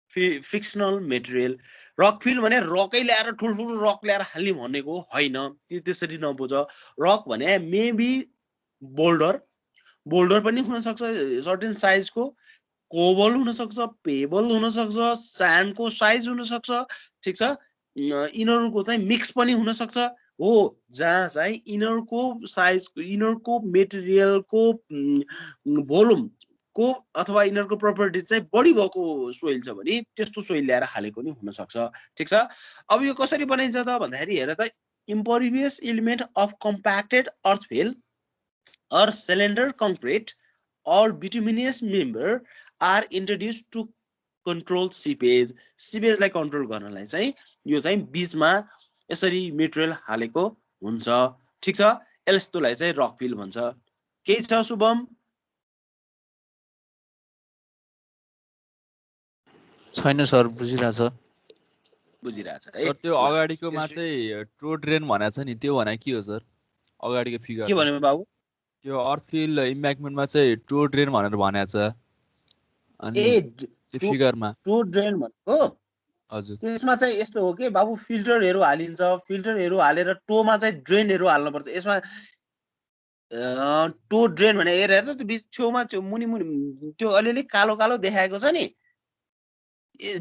Speaker 1: frictional material. Rockfill भने रकै ल्याएर ठुल्ठुलो रक ल्याएर हाल्ने भनेको होइन, त्यसरी नबुझ। रक भने मेबी बोल्डर पनि हुनसक्छ सर्टेन साइजको, कोबल हुनसक्छ, पेबल हुनसक्छ, स्यान्डको साइज हुनसक्छ, ठिक छ। यिनीहरूको चाहिँ मिक्स पनि हुनसक्छ। हो, जहाँ चाहिँ यिनीहरूको साइज, यिनीहरूको मेटेरियलको भोल्युम को अथवा यिनीहरूको प्रपर्टिज चाहिँ बढी भएको सोइल छ भने त्यस्तो सोइल ल्याएर हालेको नि हुनसक्छ, ठिक छ। अब यो कसरी बनिन्छ त भन्दाखेरि हेर त, impervious element of compacted earthfill or cylinder concrete or bituminous member are introduced to control seepage. Seepage लाई कन्ट्रोल गर्नलाई चाहिँ यो चाहिँ बीचमा यसरी मेटेरियल हालेको हुन्छ, ठीक छ। यस्तोलाई चाहिँ रकफिल भन्छ। केही छ शुभम?
Speaker 2: छैन सर, बुझिरहेछ
Speaker 1: है।
Speaker 2: सर त्यो अगाडिकोमा चाहिँ ट्रो ड्रेन भनेको छ नि, त्यो भने के हो सर? अगाडिको फिगर
Speaker 1: के भन्यो बाबु?
Speaker 2: त्यो अर्थफिल इम्ब्याङ्कमेन्टमा चाहिँ ट्रो ड्रेन भनेर भनेको छ। अनि त्यो फिगरमा
Speaker 1: ट्रो ड्रेन भनेको
Speaker 2: हजुर
Speaker 1: त्यसमा चाहिँ यस्तो हो कि बाबु फिल्टरहरू हालिन्छ, फिल्टरहरू हालेर टोमा चाहिँ ड्रेनहरू हाल्नुपर्छ। यसमा टो ड्रेन भने हेरेर त त्यो बिच छेउमा मुनि मुनि त्यो अलिअलि कालो कालो देखाएको छ नि,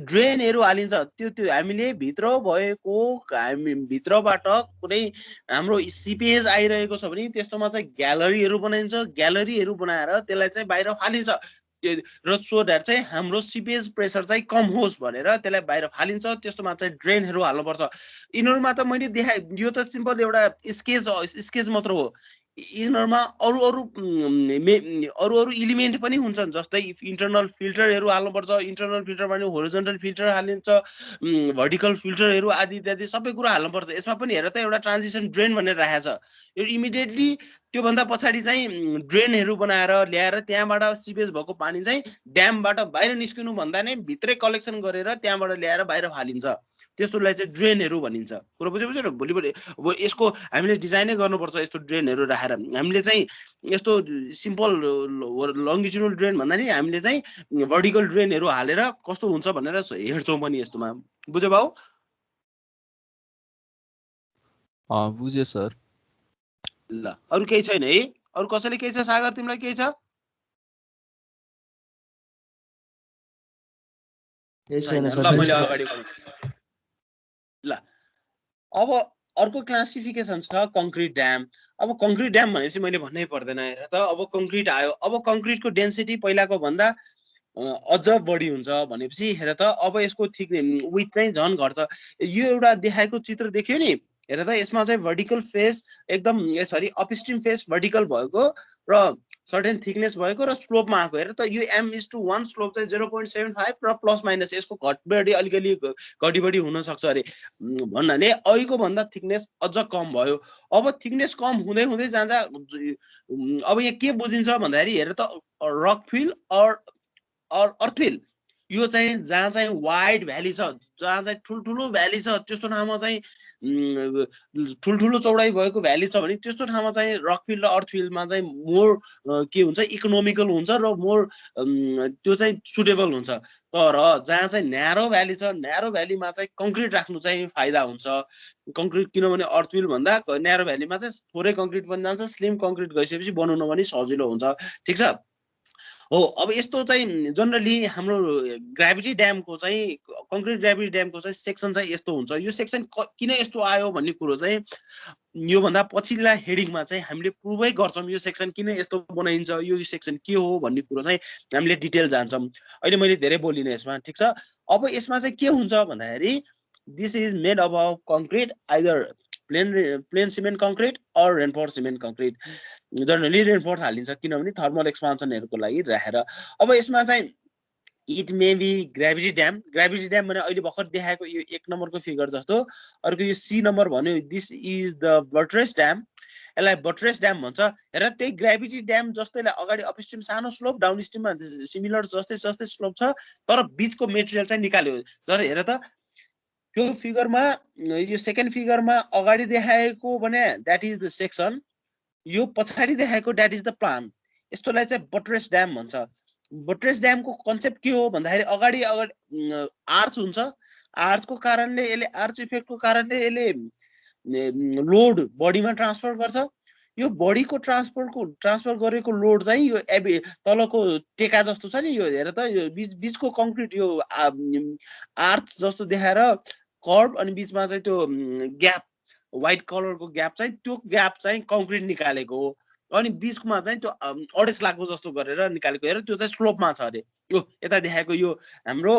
Speaker 1: ड्रेनहरू हालिन्छ। त्यो हामीले भित्र भएको हामी भित्रबाट कुनै हाम्रो सिपेज आइरहेको छ भने त्यस्तोमा चाहिँ ग्यालरीहरू बनाइन्छ। ग्यालरीहरू बनाएर त्यसलाई चाहिँ बाहिर फालिन्छ, र सो द्याट चाहिँ हाम्रो सिपेज प्रेसर चाहिँ कम होस् भनेर त्यसलाई बाहिर फालिन्छ। त्यस्तोमा चाहिँ ड्रेनहरू हाल्नुपर्छ। यिनीहरूमा त मैले देखाएँ, यो त सिम्पल एउटा स्केच मात्र हो। यिनीहरूमा अरू अरू इलिमेन्ट पनि हुन्छन्, जस्तै इन्टरनल फिल्टरहरू हाल्नुपर्छ। इन्टरनल फिल्टर भने होरिजोन्टल फिल्टर हालिन्छ, भर्टिकल फिल्टरहरू आदि इत्यादि सबै कुरा हाल्नुपर्छ। यसमा पनि हेर त एउटा ट्रान्जिसन ड्रेन भनेर राखेको छ। यो इमिडिएटली त्योभन्दा पछाडि चाहिँ ड्रेनहरू बनाएर ल्याएर त्यहाँबाट सिपेज भएको पानी चाहिँ ड्यामबाट बाहिर निस्किनु भन्दा नै भित्रै कलेक्सन गरेर त्यहाँबाट ल्याएर बाहिर फालिन्छ। त्यस्तोलाई चाहिँ ड्रेनहरू भनिन्छ। कुरो बुझ्यो न? भोलिपल्ट अब यसको हामीले डिजाइनै गर्नुपर्छ यस्तो ड्रेनहरू राखेर। हामीले चाहिँ यस्तो सिम्पल लङ्गिट्युडल ड्रेन भन्दा नि हामीले चाहिँ भर्टिकल ड्रेनहरू हालेर कस्तो हुन्छ भनेर हेर्छौँ पनि यस्तोमा। बुझ्यो बाउ?
Speaker 2: बुझेँ सर।
Speaker 1: ल अरू केही छैन है? अरू कसैले केही छ? सागर तिमीलाई केही छ? छैन। ल मैले अगाडि बढेँ। ल अब अर्को क्लासिफिकेसन छ कङ्क्रिट ड्याम। अब कङ्क्रिट ड्याम भनेपछि मैले भन्नै पर्दैन। हेर त अब कङ्क्रिट आयो। अब कङ्क्रिटको डेन्सिटी पहिलाको भन्दा अझ बढी हुन्छ भनेपछि हेर त अब यसको थिक विथ चाहिँ झन् घट्छ। यो एउटा देखाएको चित्र देख्यो नि, हेर त यसमा चाहिँ भर्टिकल फेस एकदम सरी अपस्ट्रिम फेस भर्टिकल भएको र सर्टेन थिकनेस भएको र स्लोपमा आएको। हेर त यो m:1 स्लोप चाहिँ 0.75 र प्लस माइनस यसको घटबढी अलिकति घटीबढी हुन सक्छ अरे भन्नाले अहिलेको भन्दा थिकनेस अझ कम भयो। अब थिकनेस कम हुँदै हुँदै जाँदा अब यहाँ के बुझिन्छ भन्दाखेरि हेर त रकफिल अर्थफिल यो चाहिँ जहाँ चाहिँ वाइड भ्याली छ, जहाँ चाहिँ ठुल्ठुलो भ्याली छ, त्यस्तो ठाउँमा चाहिँ ठुल्ठुलो चौडाइ भएको भ्याली छ भने त्यस्तो ठाउँमा चाहिँ रकफिल र अर्थफिलमा चाहिँ मोर के हुन्छ इकोनोमिकल हुन्छ र मोर त्यो चाहिँ सुटेबल हुन्छ। तर जहाँ चाहिँ न्यारो भ्याली छ, न्यारो भ्यालीमा चाहिँ कङ्क्रिट राख्नु चाहिँ फाइदा हुन्छ। कङ्क्रिट किनभने अर्थफिल भन्दा न्यारो भ्यालीमा चाहिँ थोरै कङ्क्रिट पनि जान्छ, स्लिम कङ्क्रिट गइसकेपछि बनाउन पनि सजिलो हुन्छ। ठिक छ हो। अब यस्तो चाहिँ जनरली हाम्रो ग्राभिटी ड्यामको चाहिँ कङ्क्रिट ग्राभिटी ड्यामको चाहिँ सेक्सन चाहिँ यस्तो हुन्छ। यो सेक्सन किन यस्तो आयो भन्ने कुरो चाहिँ योभन्दा पछिल्ला हेडिङमा चाहिँ हामीले प्रुभै गर्छौँ यो सेक्सन किन यस्तो बनाइन्छ, यो सेक्सन के हो भन्ने कुरो चाहिँ हामीले डिटेल जान्छौँ। अहिले मैले धेरै बोलिनँ यसमा। ठिक छ। अब यसमा चाहिँ के हुन्छ भन्दाखेरि this is made up of concrete either plain cement concrete or reinforce cement concrete. Generally reinforce हालिन्छ किनभने थर्मल एक्सपान्सनहरूको लागि राखेर। अब यसमा चाहिँ it may be gravity dam. Gravity dam भने अहिले भर्खर देखाएको यो 1 नम्बरको फिगर जस्तो। अर्को यो सी नम्बर भन्यो, this is the buttress dam. यसलाई बट्रेस ड्याम भन्छ। हेर त्यही ग्राभिटी ड्याम जस्तैलाई अगाडि अपस्ट्रिम सानो स्लोप, डाउन स्ट्रिममा सिमिलर जस्तै जस्तै स्लोप छ, तर बीचको मेटेरियल चाहिँ निकाल्यो। तर हेर त यो फिगरमा, यो सेकेन्ड फिगरमा अगाडि देखाएको भने द्याट इज द सेक्सन, यो पछाडि देखाएको द्याट इज द प्लान। यस्तोलाई चाहिँ बट्रेस ड्याम भन्छ। बट्रेस ड्यामको कन्सेप्ट के हो भन्दाखेरि अगाडि आर्च हुन्छ, आर्चको कारणले यसले आर्च इफेक्टको कारणले यसले लोड बडीमा ट्रान्सफर गर्छ। यो बडीको ट्रान्सफर गरेको लोड चाहिँ यो तलको टेका जस्तो छ नि, यो हेर त यो बीचको कङ्क्रिट यो आर्च जस्तो देखाएर कर्भ अनि बीचमा चाहिँ त्यो ग्याप व्हाइट कलरको ग्याप चाहिँ त्यो ग्याप चाहिँ कङ्क्रिट निकालेको हो। अनि बीचमा चाहिँ त्यो 28 लाखको जस्तो गरेर निकालेको। हेर त्यो चाहिँ स्लोपमा छ अरे। यो यता देखाएको यो हाम्रो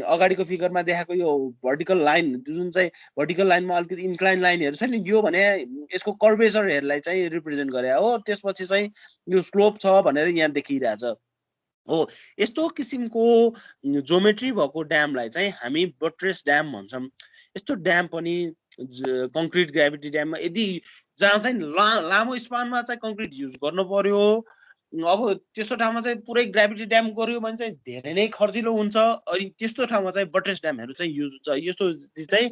Speaker 1: अगाडिको फिगरमा देखाएको यो भर्टिकल लाइन जुन चाहिँ भर्टिकल लाइनमा अलिकति इन्क्लाइन लाइनहरू छ नि, यो भने यसको कर्वेचरहरूलाई चाहिँ रिप्रेजेन्ट गरे हो। त्यसपछि चाहिँ यो स्लोप छ भनेर यहाँ देखिरहेछ हो। यस्तो किसिमको जोमेट्री भएको ड्यामलाई चाहिँ हामी बट्रेस ड्याम भन्छौँ। यस्तो ड्याम पनि कङ्क्रिट ग्राभिटी ड्याममा यदि जहाँ चाहिँ लामो स्पानमा चाहिँ कङ्क्रिट युज गर्नु पर्यो, अब त्यस्तो ठाउँमा चाहिँ पुरै ग्राभिटी ड्याम गर्यो भने चाहिँ धेरै नै खर्चिलो हुन्छ। अनि त्यस्तो ठाउँमा चाहिँ बट्रेस ड्यामहरू चाहिँ युज हुन्छ। यस्तो चाहिँ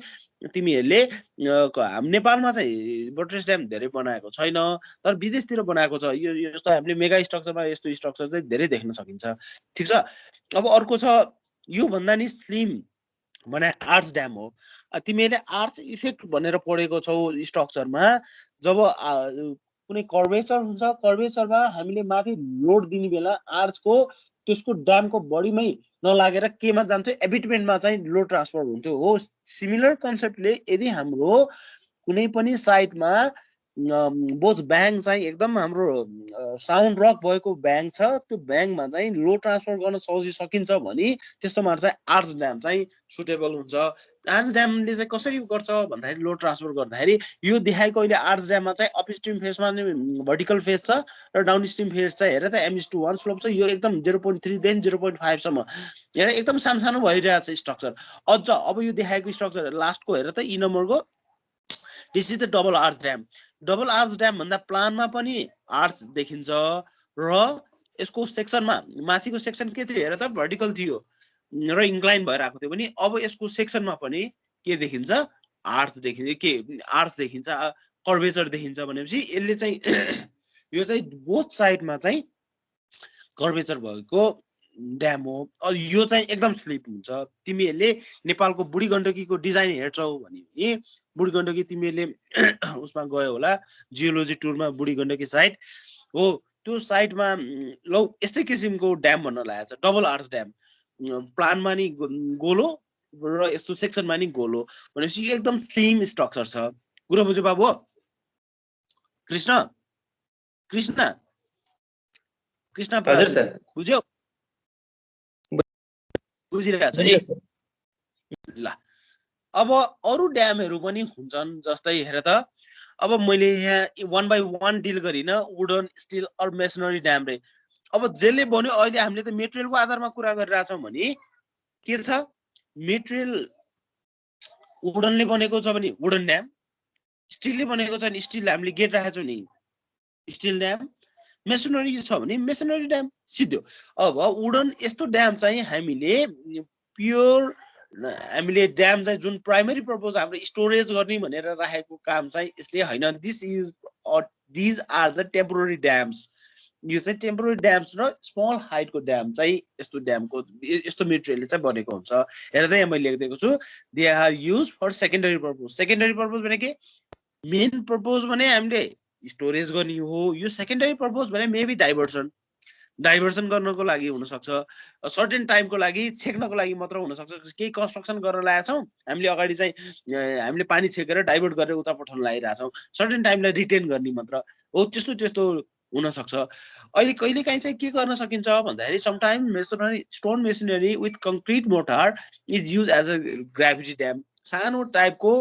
Speaker 1: तिमीहरूले हाम्रो नेपालमा चाहिँ बट्रेस ड्याम धेरै बनाएको छैन, तर विदेशतिर बनाएको छ। यो यस्तो हामीले मेगा स्ट्रक्चरमा यस्तो स्ट्रक्चर चाहिँ धेरै देख्न सकिन्छ। ठिक छ। अब अर्को छ यो भन्दा नि स्लिम भने आर्च ड्याम हो। तिमीले आर्च इफेक्ट भनेर पढेको छौ स्ट्रक्चरमा। जब कुनै कर्वेचर हुन्छ, कर्वेचरमा हामीले माथि लोड दिने बेला आर्चको त्यसको ड्यामको बडीमै नलागेर केमा जान्थ्यो, एबिटमेन्टमा चाहिँ लोड ट्रान्सफर हुन्थ्यो हो। सिमिलर कन्सेप्टले यदि हाम्रो कुनै पनि साइटमा बोथ ब्याङ्क चाहिँ एकदम हाम्रो साउन्ड रक भएको ब्याङ्क छ, त्यो ब्याङ्कमा चाहिँ लोड ट्रान्सफर गर्न सकिन्छ भने त्यस्तोमा चाहिँ आर्च ड्याम चाहिँ सुटेबल हुन्छ। आर्च ड्यामले चाहिँ कसरी गर्छ भन्दाखेरि लोड ट्रान्सफर गर्दाखेरि यो देखाएको अहिले आर्च ड्याममा चाहिँ अप स्ट्रिम फेसमा भर्टिकल फेस छ र डाउन स्ट्रिम फेस चाहिँ हेर त M:1 स्लोप छ। यो एकदम 0.3 देखि 0.5 सम्म हेर एकदम सानो सानो भइरहेको छ स्ट्रक्चर। अझ अब यो देखाएको स्ट्रक्चर लास्टको हेर त, ई नम्बरको this is the double arch dam. Double arch dam भन्दा प्लानमा पनि आर्च देखिन्छ र यसको सेक्सनमा माथिको सेक्सन के थियो हेर त, भर्टिकल थियो र इन्क्लाइन भएर आएको थियो भने अब यसको सेक्सनमा पनि के देखिन्छ, आर्च देखिन्छ। के आर्च देखिन्छ, कर्वेचर देखिन्छ भनेपछि यसले चाहिँ यो चाहिँ बोथ साइडमा चाहिँ कर्वेचर भएको ड्याम हो। यो चाहिँ एकदम स्लिप हुन्छ। तिमीहरूले नेपालको बुढी गण्डकीको डिजाइन हेर्छौ भने बुढी गण्डकी तिमीहरूले उसमा गयो होला जियोलोजी टुरमा, बुढी गण्डकी साइट हो। त्यो साइटमा लौ यस्तै किसिमको ड्याम भन्न लागेको छ, डबल आर्च ड्याम। प्लानमा नि गोलो र यस्तो सेक्सनमा नि गोलो भनेपछि एकदम स्लिम स्ट्रक्चर छ। कुरा बुझ्यो बाबु? कृष्ण कृष्ण कृष्ण
Speaker 4: हजुर सर,
Speaker 1: बुझ्यौ? बुझिरहेको छ है ल। अब अरू ड्यामहरू पनि हुन्छन्, जस्तै हेर त अब मैले यहाँ 1 by 1 डिल गरिन, wooden, steel or masonry dam रे। अब जसले बन्यो अहिले हामीले त मेटेरियलको आधारमा कुरा गरिरहेछौँ भने के छ, मेटेरियल वुडनले बनेको छ भने वुडन ड्याम, स्टिलले बनेको छ भने स्टिल हामीले गेट राखेको छौँ नि स्टिल ड्याम, मेसनरी छ भने मेसनरी ड्याम सिद्धो। अब वुडन यस्तो ड्याम चाहिँ हामीले प्योर हामीले ड्याम चाहिँ जुन प्राइमरी पर्पज हाम्रो स्टोरेज गर्ने भनेर राखेको काम चाहिँ यसले होइन। These are the temporary dams. यो चाहिँ टेम्पोररी ड्याम्स र स्मल हाइटको ड्याम चाहिँ यस्तो ड्यामको यस्तो मेटेरियलले चाहिँ बनेको हुन्छ। हेर त यहाँ मैले लेखिदिएको छु, they are use for secondary purpose. Secondary purpose भने के, मेन पर्पज भने हामीले स्टोरेज गर्ने हो। यो सेकेन्डरी पर्पज भने मेबी डाइभर्सन गर्नको लागि हुनसक्छ, सर्टेन टाइमको लागि छेक्नको लागि मात्र हुनसक्छ। केही कन्स्ट्रक्सन गर्न लागेका छौँ हामीले, अगाडि चाहिँ हामीले पानी छेकेर डाइभर्ट गरेर उता पठाउन लागिरहेछौँ, सर्टेन टाइमलाई रिटेन गर्ने मात्र हो। त्यस्तो हुनसक्छ। अहिले कहिलेकाहीँ चाहिँ के गर्न सकिन्छ भन्दाखेरि sometime masonry stone machinery with concrete mortar is use as a gravity dam. सानो टाइपको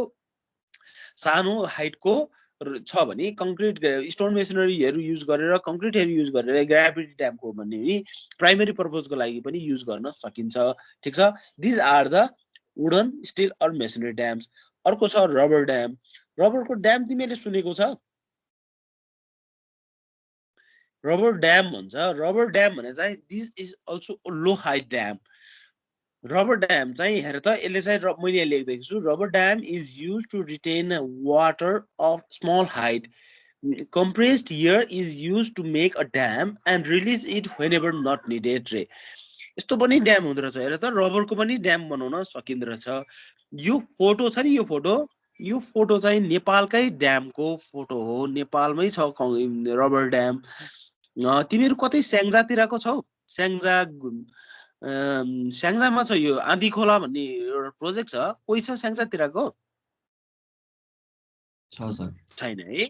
Speaker 1: सानो हाइटको छ भने कङ्क्रिट स्टोन मेसिनरीहरू युज गरेर कङ्क्रिटहरू युज गरेर ग्राभिटी ड्यामको भन्ने नि प्राइमरी पर्पजको लागि पनि युज गर्न सकिन्छ। ठिक छ, these are the wooden, steel or machinery dams. अर्को छ रबर ड्याम। रबरको ड्याम तिमीले सुनेको छ? रबर ड्याम भन्छ। रबर ड्याम भने चाहिँ this is also low height dam. Rubber dam चाहिँ हेर त, यसले चाहिँ मैले लेख्दैछु छु, rubber dam is use to retain water of small height. compressed air is used to make a dam and release it whenever not needed रे। यस्तो पनि ड्याम हुँदो रहेछ। हेर त, रबरको पनि ड्याम बनाउन सकिँदो रहेछ। यो फोटो छ नि, यो फोटो चाहिँ नेपालकै ड्यामको फोटो हो। नेपालमै छ रबर ड्याम। तिमीहरू कतै स्याङ्जातिरको छौ? स्याङ्जामा छ यो आँधी खोला भन्ने एउटा प्रोजेक्ट छ। कोही छ स्याङ्जातिरको? छैन है?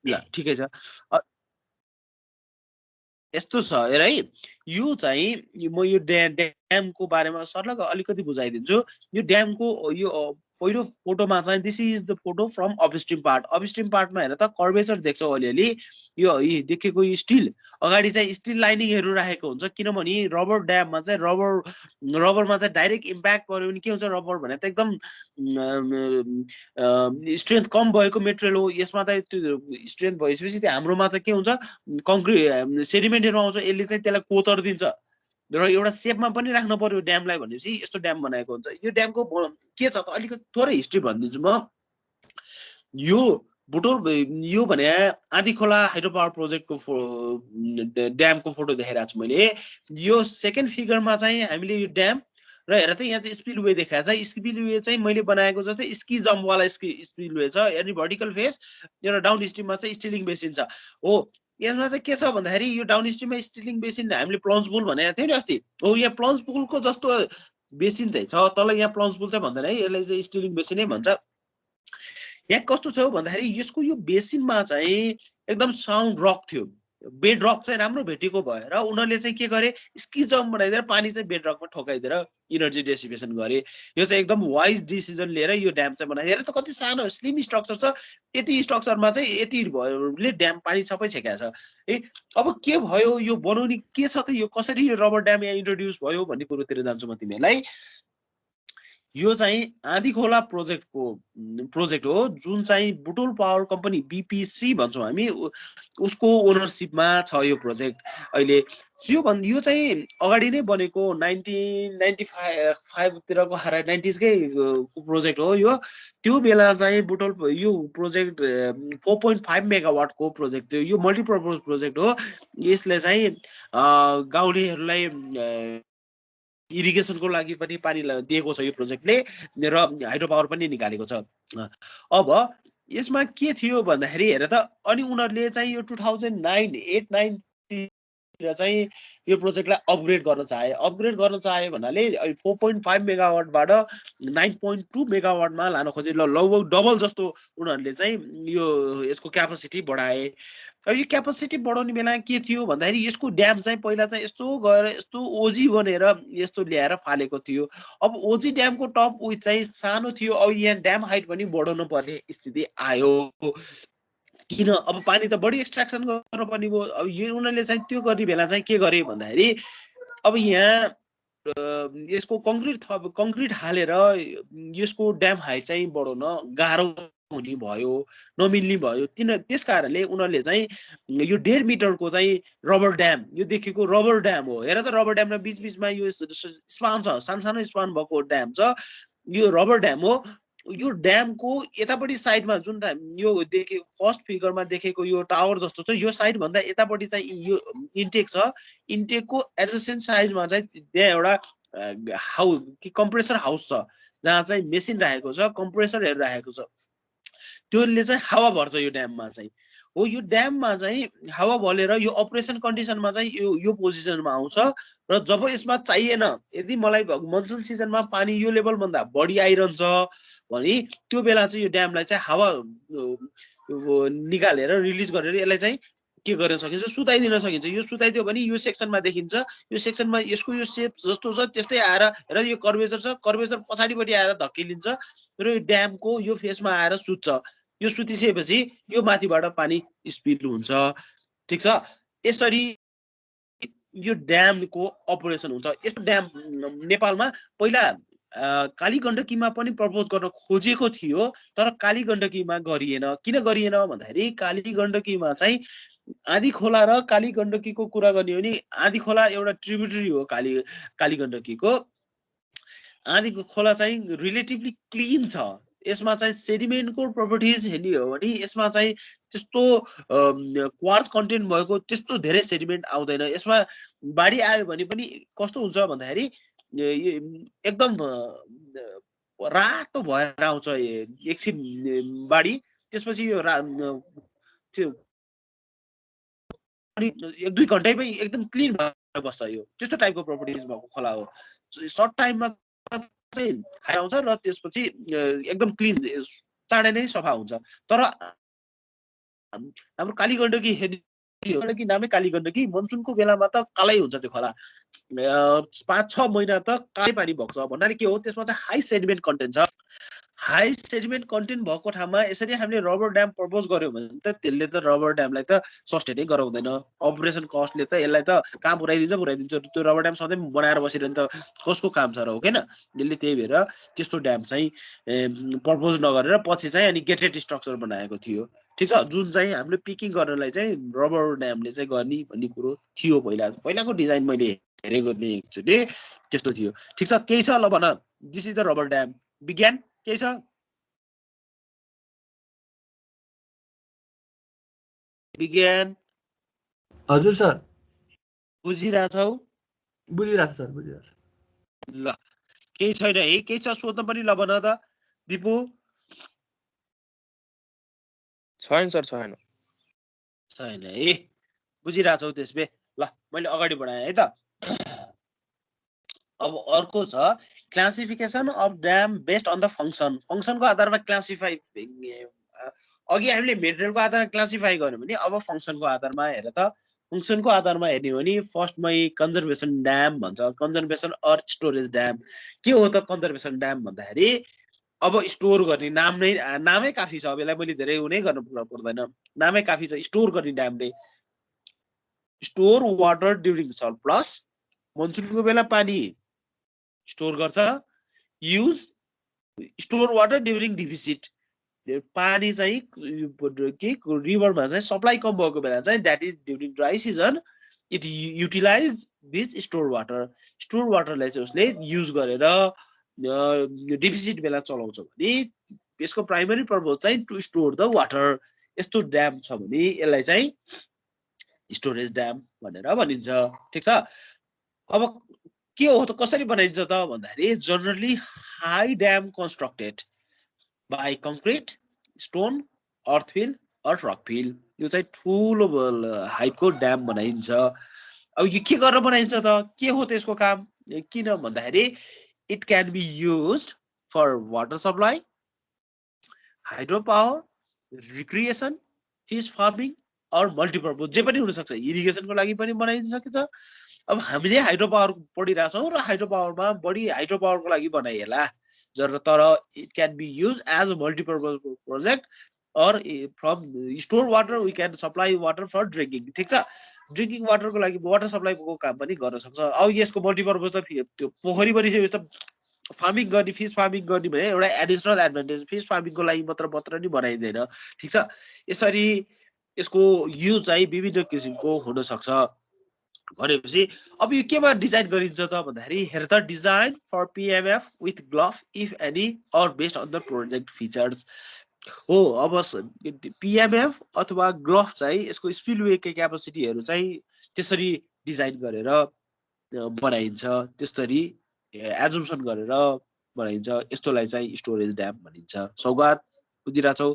Speaker 1: ल ठिकै छ। यस्तो छ हेर है, यो चाहिँ म यो ड्यामको बारेमा सर्लग अलिकति बुझाइदिन्छु। यो ड्यामको यो पहिलो फोटोमा चाहिँ this is the photo from upstream part. Upstream पार्टमा हेर त कर्वेचर देख्छौ अलिअलि। यो देखेको यो स्टिल अगाडि चाहिँ स्टिल लाइनिङहरू राखेको हुन्छ, किनभने रबर ड्याममा चाहिँ रबरमा चाहिँ डाइरेक्ट इम्प्याक्ट पर्यो भने के हुन्छ, रबर भने त एकदम स्ट्रेन्थ कम भएको मेटेरियल हो। यसमा त त्यो स्ट्रेन्थ भइसकेपछि त्यो हाम्रोमा चाहिँ के हुन्छ, कङ्क्रिट सेडिमेन्टहरू आउँछ, यसले चाहिँ त्यसलाई कोतर दिन्छ र एउटा सेपमा पनि राख्नु पर्यो ड्यामलाई भनेपछि यस्तो ड्याम बनाएको हुन्छ। यो ड्यामको के छ त अलिकति थोरै हिस्ट्री भनिदिन्छु म। यो बुटोल यो भने आँधी खोला हाइड्रो पावर प्रोजेक्टको ड्यामको फोटो देखाइरहेको छु मैले। यो सेकेन्ड फिगरमा चाहिँ हामीले यो ड्याम र हेर त यहाँ चाहिँ स्पिलवे देखाएको छ। स्पिलवे चाहिँ मैले बनाएको जस्तै स्की जम्पवाला स्पिलवे छ, अनि भर्टिकल फेस र डाउन स्ट्रिममा चाहिँ स्टिलिङ बेसिन छ। हो यसमा चाहिँ के छ भन्दाखेरि यो डाउन स्ट्रिममा स्टिलिङ बेसिन हामीले प्लन्ज पुल भनेको थियौँ नि अस्ति, हो यहाँ प्लन्ज पुलको जस्तो बेसिन चाहिँ छ, तल यहाँ प्लन्ज पुल चाहिँ भन्दैन है, यसलाई चाहिँ स्टिलिङ बेसिनै भन्छ। यहाँ कस्तो छ भन्दाखेरि यसको यो बेसिनमा चाहिँ एकदम साउन्ड रक थियो, बेड रक चाहिँ राम्रो भेटेको भएर उनीहरूले चाहिँ के गरे, स्की जम्प बनाइदिएर पानी चाहिँ बेड रकमा ठोकाइदिएर इनर्जी डेसिपेसन गरे। यो चाहिँ एकदम वाइज डिसिजन लिएर यो ड्याम चाहिँ बनाइदिएर त कति सानो स्लिम स्ट्रक्चर छ, यति स्ट्रक्चरमा चाहिँ यति भयोले ड्याम पानी सबै छेकेको छ। ए अब के भयो यो बनाउने के छ त, यो कसरी यो रबर ड्याम यहाँ इन्ट्रोड्युस भयो भन्ने कुरोतिर जान्छु म तिमीहरूलाई। यो चाहिँ आँधी खोला प्रोजेक्ट हो, जुन चाहिँ बुटोल पावर कम्पनी बीपीसी भन्छौँ हामी, उसको ओनरसिपमा छ यो प्रोजेक्ट अहिले। यो चाहिँ अगाडि नै बनेको 1995 तिरको 90sकै प्रोजेक्ट हो यो। त्यो बेला चाहिँ बुटोल यो प्रोजेक्ट 4.5 मेगावाटको प्रोजेक्ट, यो मल्टिपर्पज प्रोजेक्ट हो। यसले चाहिँ गाउँलेहरूलाई इरिगेसनको लागि पनि पानी दिएको छ यो प्रोजेक्टले, र हाइड्रो पावर पनि निकालेको छ। अब यसमा के थियो भन्दाखेरि हेर त, अनि उनीहरूले चाहिँ यो 2009-8-9 तिर चाहिँ यो प्रोजेक्टलाई अपग्रेड गर्न चाहे भन्नाले 4.5 मेगावाटबाट 9.2 मेगावाटमा लान खोजे, लगभग डबल जस्तो उनीहरूले चाहिँ यो यसको क्यापासिटी बढाए। अब यो क्यापासिटी बढाउने बेला के थियो भन्दाखेरि यसको ड्याम चाहिँ पहिला चाहिँ यस्तो गएर यस्तो ओजी बनेर यस्तो ल्याएर फालेको थियो। अब ओजी ड्यामको टप उही चाहिँ सानो थियो, अब यहाँ ड्याम हाइट पनि बढाउनु पर्ने स्थिति आयो। किन, अब पानी त बढी एक्सट्र्याक्सन गर्नु पर्ने भयो। अब यो उनीहरूले चाहिँ त्यो गर्ने बेला चाहिँ के गरे भन्दाखेरि अब यहाँ यसको कङ्क्रिट हालेर यसको ड्याम हाइट चाहिँ बढाउन गाह्रो हुने भयो, नमिल्ने भयो। त्यस कारणले उनीहरूले चाहिँ यो 1.5 मिटरको चाहिँ रबर ड्याम, यो देखेको रबर ड्याम हो। हेर त रबर ड्याममा बिचबिचमा यो स्पान छ, सानो स्पान भएको ड्याम छ, यो रबर ड्याम हो। यो ड्यामको यतापट्टि साइडमा जुन यो फर्स्ट फिगरमा देखेको यो टावर जस्तो छ, यो साइड भन्दा यतापट्टि चाहिँ यो इन्टेक छ। इन्टेकको एडजसेन्ट साइडमा चाहिँ त्यहाँ एउटा कम्प्रेसर हाउस छ, जहाँ चाहिँ मेसिन राखेको छ, कम्प्रेसरहरू राखेको छ। त्यसले चाहिँ हावा भर्छ यो ड्याममा चाहिँ। हो यो ड्याममा चाहिँ हावा भलेर यो अपरेसन कन्डिसनमा चाहिँ यो पोजिसनमा आउँछ। र जब यसमा चाहिएन, यदि मलाई मनसुन सिजनमा पानी यो लेभल भन्दा बढी आइरहन्छ भने त्यो बेला चाहिँ यो ड्यामलाई चाहिँ हावा निकालेर रिलिज गरेर यसलाई चाहिँ के गर्न सकिन्छ, सुताइदिन सकिन्छ। यो सुताइदियो भने यो सेक्सनमा देखिन्छ, यो सेक्सनमा यसको यो सेप जस्तो छ त्यस्तै आएर, र यो कर्वेचर छ, कर्वेचर पछाडिपट्टि आएर धक्किलिन्छ र यो ड्यामको यो फेसमा आएर सुत्छ। यो सुतिसकेपछि यो माथिबाट पानी स्पिल हुन्छ। ठिक छ, यसरी यो ड्यामको अपरेसन हुन्छ। यस्तो ड्याम नेपालमा पहिला कालीगण्डकीमा पनि प्रपोज गर्न खोजेको थियो, तर कालीगण्डकीमा गरिएन। किन गरिएन भन्दाखेरि कालीगण्डकीमा चाहिँ आँधी खोला र कालीगण्डकीको कुरा गर्ने हो भने आँधी खोला एउटा ट्रिब्युटरी हो कालीगण्डकीको। आँधी खोला चाहिँ रिलेटिभली क्लिन छ, यसमा चाहिँ सेडिमेन्टको प्रोपर्टिज हेर्ने हो भने यसमा चाहिँ त्यस्तो क्वार्ट्ज कन्टेन्ट भएको त्यस्तो धेरै सेडिमेन्ट आउँदैन। यसमा बाढी आयो भने पनि कस्तो हुन्छ भन्दाखेरि एकदम रातो भएर आउँछ एकछिन बाढी, त्यसपछि यो त्यो 1-2 घन्टैमै एकदम क्लिन भएर बस्छ। यो त्यस्तो टाइपको प्रोपर्टिज भएको खोला हो। सर्ट टाइममा चाहिँ हाई आउँछ र त्यसपछि एकदम क्लिन चाँडै नै सफा हुन्छ। तर हाम्रो कालीगण्डकी हेर्ने नामै कालीगण्डकी, मनसुनको बेलामा त कालै हुन्छ त्यो खोला। 5-6 महिना त कालै पानी बग्छ। भन्नाले के हो, त्यसमा चाहिँ हाई सेडिमेन्ट कन्टेन्ट छ। हाई सेडिमेन्ट कन्टेन्ट भएको ठाउँमा यसरी हामीले रबर ड्याम प्रपोज गर्यो भने त त्यसले त रबर ड्यामलाई त सस्टेनै गराउँदैन। अपरेसन कस्टले त यसलाई त कहाँ पुऱ्याइदिन्छ। त्यो रबर ड्याम सधैँ बनाएर बसिरहने त कसको काम छ र, हो किन? यसले त्यही भएर त्यस्तो ड्याम चाहिँ प्रपोज नगरेर पछि चाहिँ अनि गेटेड स्ट्रक्चर बनाएको थियो। ठिक छ, जुन चाहिँ हामीले पिकिङ गर्नलाई चाहिँ रबर ड्यामले चाहिँ गर्ने भन्ने कुरो थियो। पहिलाको डिजाइन मैले हेरेको थिएँ एकचोटि, त्यस्तो थियो। ठिक छ, केही छ ल भन, this is the rubber dam. विज्ञान केही छ? विज्ञान
Speaker 5: हजुर सर,
Speaker 1: बुझिरहेछौ?
Speaker 5: बुझिरहेको सर, बुझिरहेको।
Speaker 1: ल केही छैन है, केही छ सोध्न पनि ल भन त दिपु।
Speaker 5: छैन सर, छैन।
Speaker 1: छैन है, बुझिरहेछौ त्यसबे। ल मैले अगाडि बढाएँ है त। अब अर्को छ classification of dam based on the function. फङ्सनको आधारमा क्लासिफाई, अघि हामीले मेटेरियलको आधारमा क्लासिफाई गर्यो भने अब फङ्सनको आधारमा हेर त। फङ्सनको आधारमा हेर्ने हो भने फर्स्टमै कन्जर्भेसन ड्याम भन्छ, कन्जर्भेसन अर स्टोरेज ड्याम। के हो त कन्जर्भेसन ड्याम भन्दाखेरि अब स्टोर गर्ने नामै काफी छ। अब यसलाई मैले धेरै उनी गर्नु पर्दैन, नामै काफी छ। स्टोर गर्ने ड्यामले स्टोर वाटर ड्युरिङ सरप्लस, मनसुनको बेला पानी स्टोर गर्छ। Use store water during deficit, पानी चाहिँ के रिभरमा चाहिँ सप्लाई कम भएको बेला चाहिँ that is during dry season it utilize this store water. Store वाटरलाई चाहिँ उसले युज गरेर डिफिसिट बेला चलाउँछ भने यसको प्राइमरी पर्पज चाहिँ टु स्टोर द वाटर। यस्तो ड्याम छ भने यसलाई चाहिँ स्टोरेज ड्याम भनेर भनिन्छ। ठिक छ। अब के हो त कसरी बनाइन्छ त भन्दाखेरि generally high dam constructed by concrete, stone, earthfill or rockfill. यो चाहिँ ठुलो हाइटको ड्याम बनाइन्छ। अब यो के गरेर बनाइन्छ त, के हो त्यसको काम? किन भन्दाखेरि it can be used for water supply, hydro power, recreation, fish farming or multipurpose, जे पनि हुनसक्छ। इरिगेसनको लागि पनि बनाइदिन सकिन्छ। अब हामीले हाइड्रो पावर पढिरहेछौँ र हाइड्रो पावरमा बढी हाइड्रो पावरको लागि बनाइएला जर, तर it can be use as a multipurpose project or from store water we can supply water for drinking. ठिक छ। ड्रिङ्किङ वाटरको लागि वाटर सप्लाईको काम पनि गर्न सक्छ। अब यसको मल्टिपर्पज त त्यो पोखरी बनिसकेपछि त फार्मिङ गर्ने, फिस फार्मिङ गर्ने भने एउटा एडिसनल एडभान्टेज, फिस फार्मिङको लागि मात्र नि बनाइँदैन। ठिक छ। यसरी यसको युज चाहिँ विभिन्न किसिमको हुन सक्छ भनेपछि अब यो केमा डिजाइन गरिन्छ त भन्दाखेरि हेर त, design for PMF with GLOF if any or based on the project features हो। अब पिएमएफ अथवा ग्लफ चाहिँ यसको स्पिलवेको क्यापासिटीहरू चाहिँ त्यसरी डिजाइन गरेर बनाइन्छ, त्यसरी एजुम्सन गरेर बनाइन्छ। यस्तोलाई चाहिँ स्टोरेज ड्याम भनिन्छ। सौगात बुझिरहेछौ?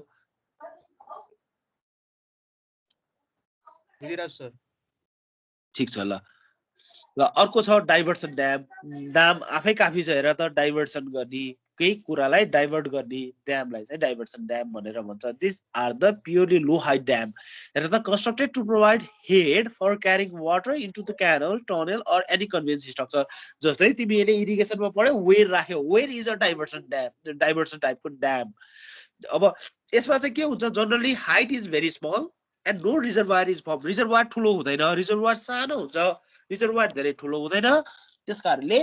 Speaker 2: बुझिरहेछु सर।
Speaker 1: ठिक छ। ल अर्को छ डाइभर्सन ड्याम। नाम आफै काफी छ। हेर त, डाइभर्सन गर्ने, केही कुरालाई डाइभर्ट गर्ने ड्यामलाई चाहिँ डाइभर्सन ड्याम भनेर भन्छ। This are the purely low height dam. हेर त, constructed to provide head for carrying water into the canal, tunnel or any conveyance structure. जस्तै तिमीले इरिगेसनमा पढ्यौ, वेयर राख्यौ, weir is a diversion dam, diversion टाइपको ड्याम। अब यसमा चाहिँ के हुन्छ, generally height is very small and no reservoir is form. Reservoir ठुलो हुँदैन, रिजर्भर सानो हुन्छ, रिजर्भर धेरै ठुलो हुँदैन। त्यस कारणले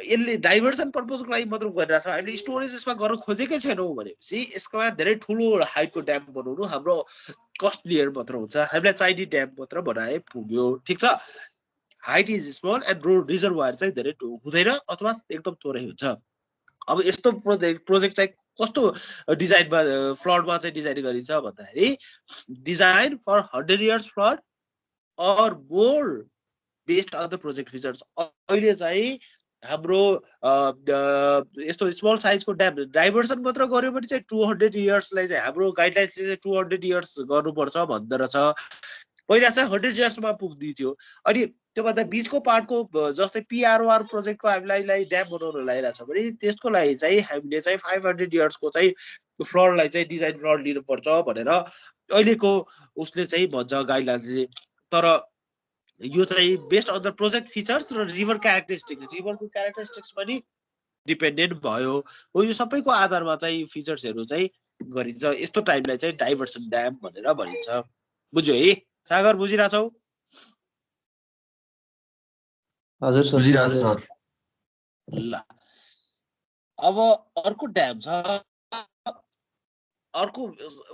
Speaker 1: यसले डाइभर्सन पर्पजको लागि मात्र गरिरहेछ। हामीले स्टोरेज यसमा गर्न खोजेकै छैनौँ भनेपछि यसमा धेरै ठुलो हाइटको ड्याम बनाउनु हाम्रो कस्टलियर मात्र हुन्छ। हामीलाई चाहिने ड्याम मात्र बनाए पुग्यो। ठिक छ। Height is small and reservoir चाहिँ धेरै हुँदैन अथवा एकदम थोरै हुन्छ। अब यस्तो प्रोजेक्ट चाहिँ कस्तो डिजाइनमा, फ्लडमा चाहिँ डिजाइन गरिन्छ भन्दाखेरि design for 100 years flood or more based on the project features. अहिले चाहिँ हाम्रो यस्तो स्मल साइजको ड्याम डाइभर्सन मात्र गर्यो भने चाहिँ 200 yearsलाई चाहिँ हाम्रो गाइडलाइन चाहिँ 200 years गर्नुपर्छ भन्दो रहेछ। पहिला चाहिँ 100 yearsमा पुग्दै थियो। अनि त्योभन्दा बिचको पार्टको जस्तै पिआरओआर प्रोजेक्टको हामीलाई ड्याम बनाउन लागिरहेछ भने त्यसको लागि चाहिँ हामीले चाहिँ 500 yearsको चाहिँ फ्लडलाई चाहिँ डिजाइन फ्लड लिनुपर्छ भनेर अहिलेको उसले चाहिँ भन्छ, गाइडलाइन्सले। तर यो चाहिँ based on the project features र रिभर क्यारेक्टरिस्टिक्स, रिभरको क्यारेक्टरिस्टिक्स पनि डिपेन्डेन्ट भयो हो। यो सबैको आधारमा चाहिँ फिचर्सहरू चाहिँ गरिन्छ। यस्तो टाइपलाई चाहिँ डाइभर्सन ड्याम भनेर भनिन्छ। बुझ्यो है सागर? बुझिरहेछौ?
Speaker 4: हजुर सर, बुझिरहेछु सर।
Speaker 1: ल अब अर्को ड्याम छ। अर्को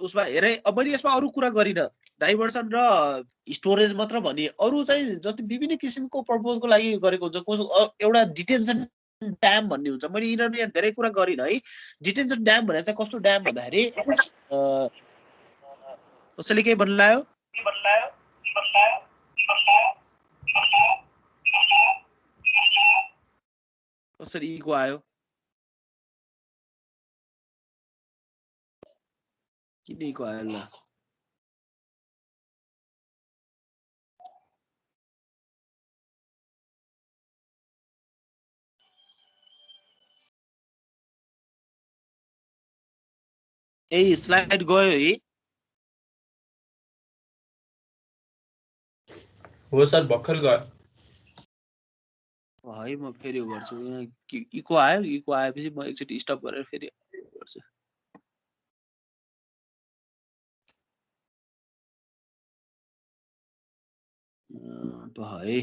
Speaker 1: उसमा हेरे, अब मैले यसमा अरू कुरा गरिनँ, डाइभर्सन र स्टोरेज मात्र भने। अरू चाहिँ जस्तै विभिन्न किसिमको पर्पजको लागि गरेको हुन्छ। एउटा डिटेन्सन ड्याम भन्ने हुन्छ। मैले यिनीहरू यहाँ धेरै कुरा गरिनँ है। डिटेन्सन ड्याम भनेर चाहिँ कस्तो ड्याम भन्दाखेरि कसैले केही भन्नु कसरी इको आयो? किन इको आयो ल? ए स्लाइड गयो है?
Speaker 5: हो सर भर्खर गयो।
Speaker 1: है म फेरि गर्छु। यहाँ इको आयो, इको आएपछि म एकचोटि स्टप गरेर फेरि गर्छु। है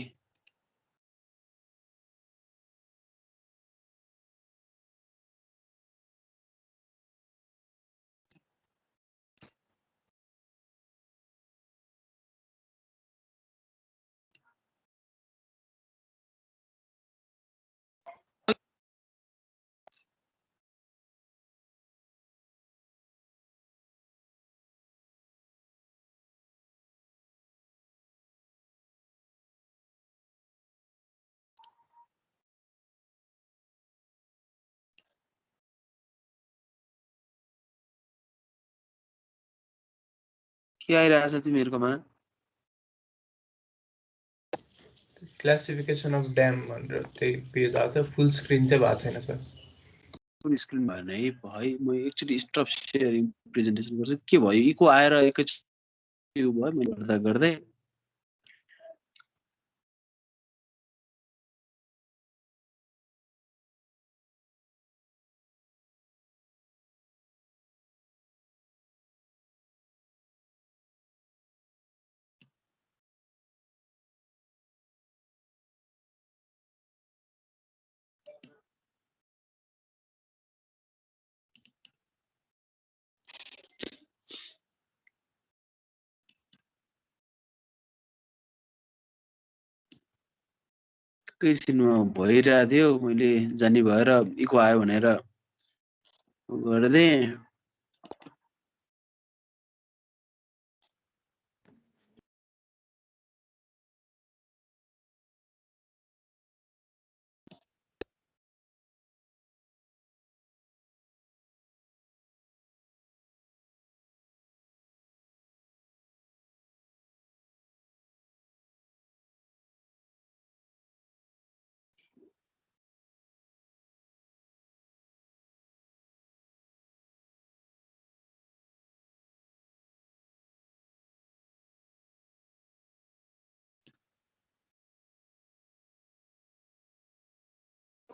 Speaker 1: के आइरहेछ तिमीहरुकोमा?
Speaker 5: क्लासिफिकेसन अफ ड्याम भनेर त्यही पेज आएको छ, फुल स्क्रिन चाहिँ भएको छैन सर।
Speaker 1: फुल स्क्रिन भएन है? भाइ म एकचोटि स्टप सेयरिङ प्रेजेन्टेसन गर्छु। के भयो? इको आएर एकैचोटि यो भयो मैले गर्दा गर्दै। एकैछिनमा भइरहेको थियो, मैले जानी भएर इको आयो भनेर गर्दै।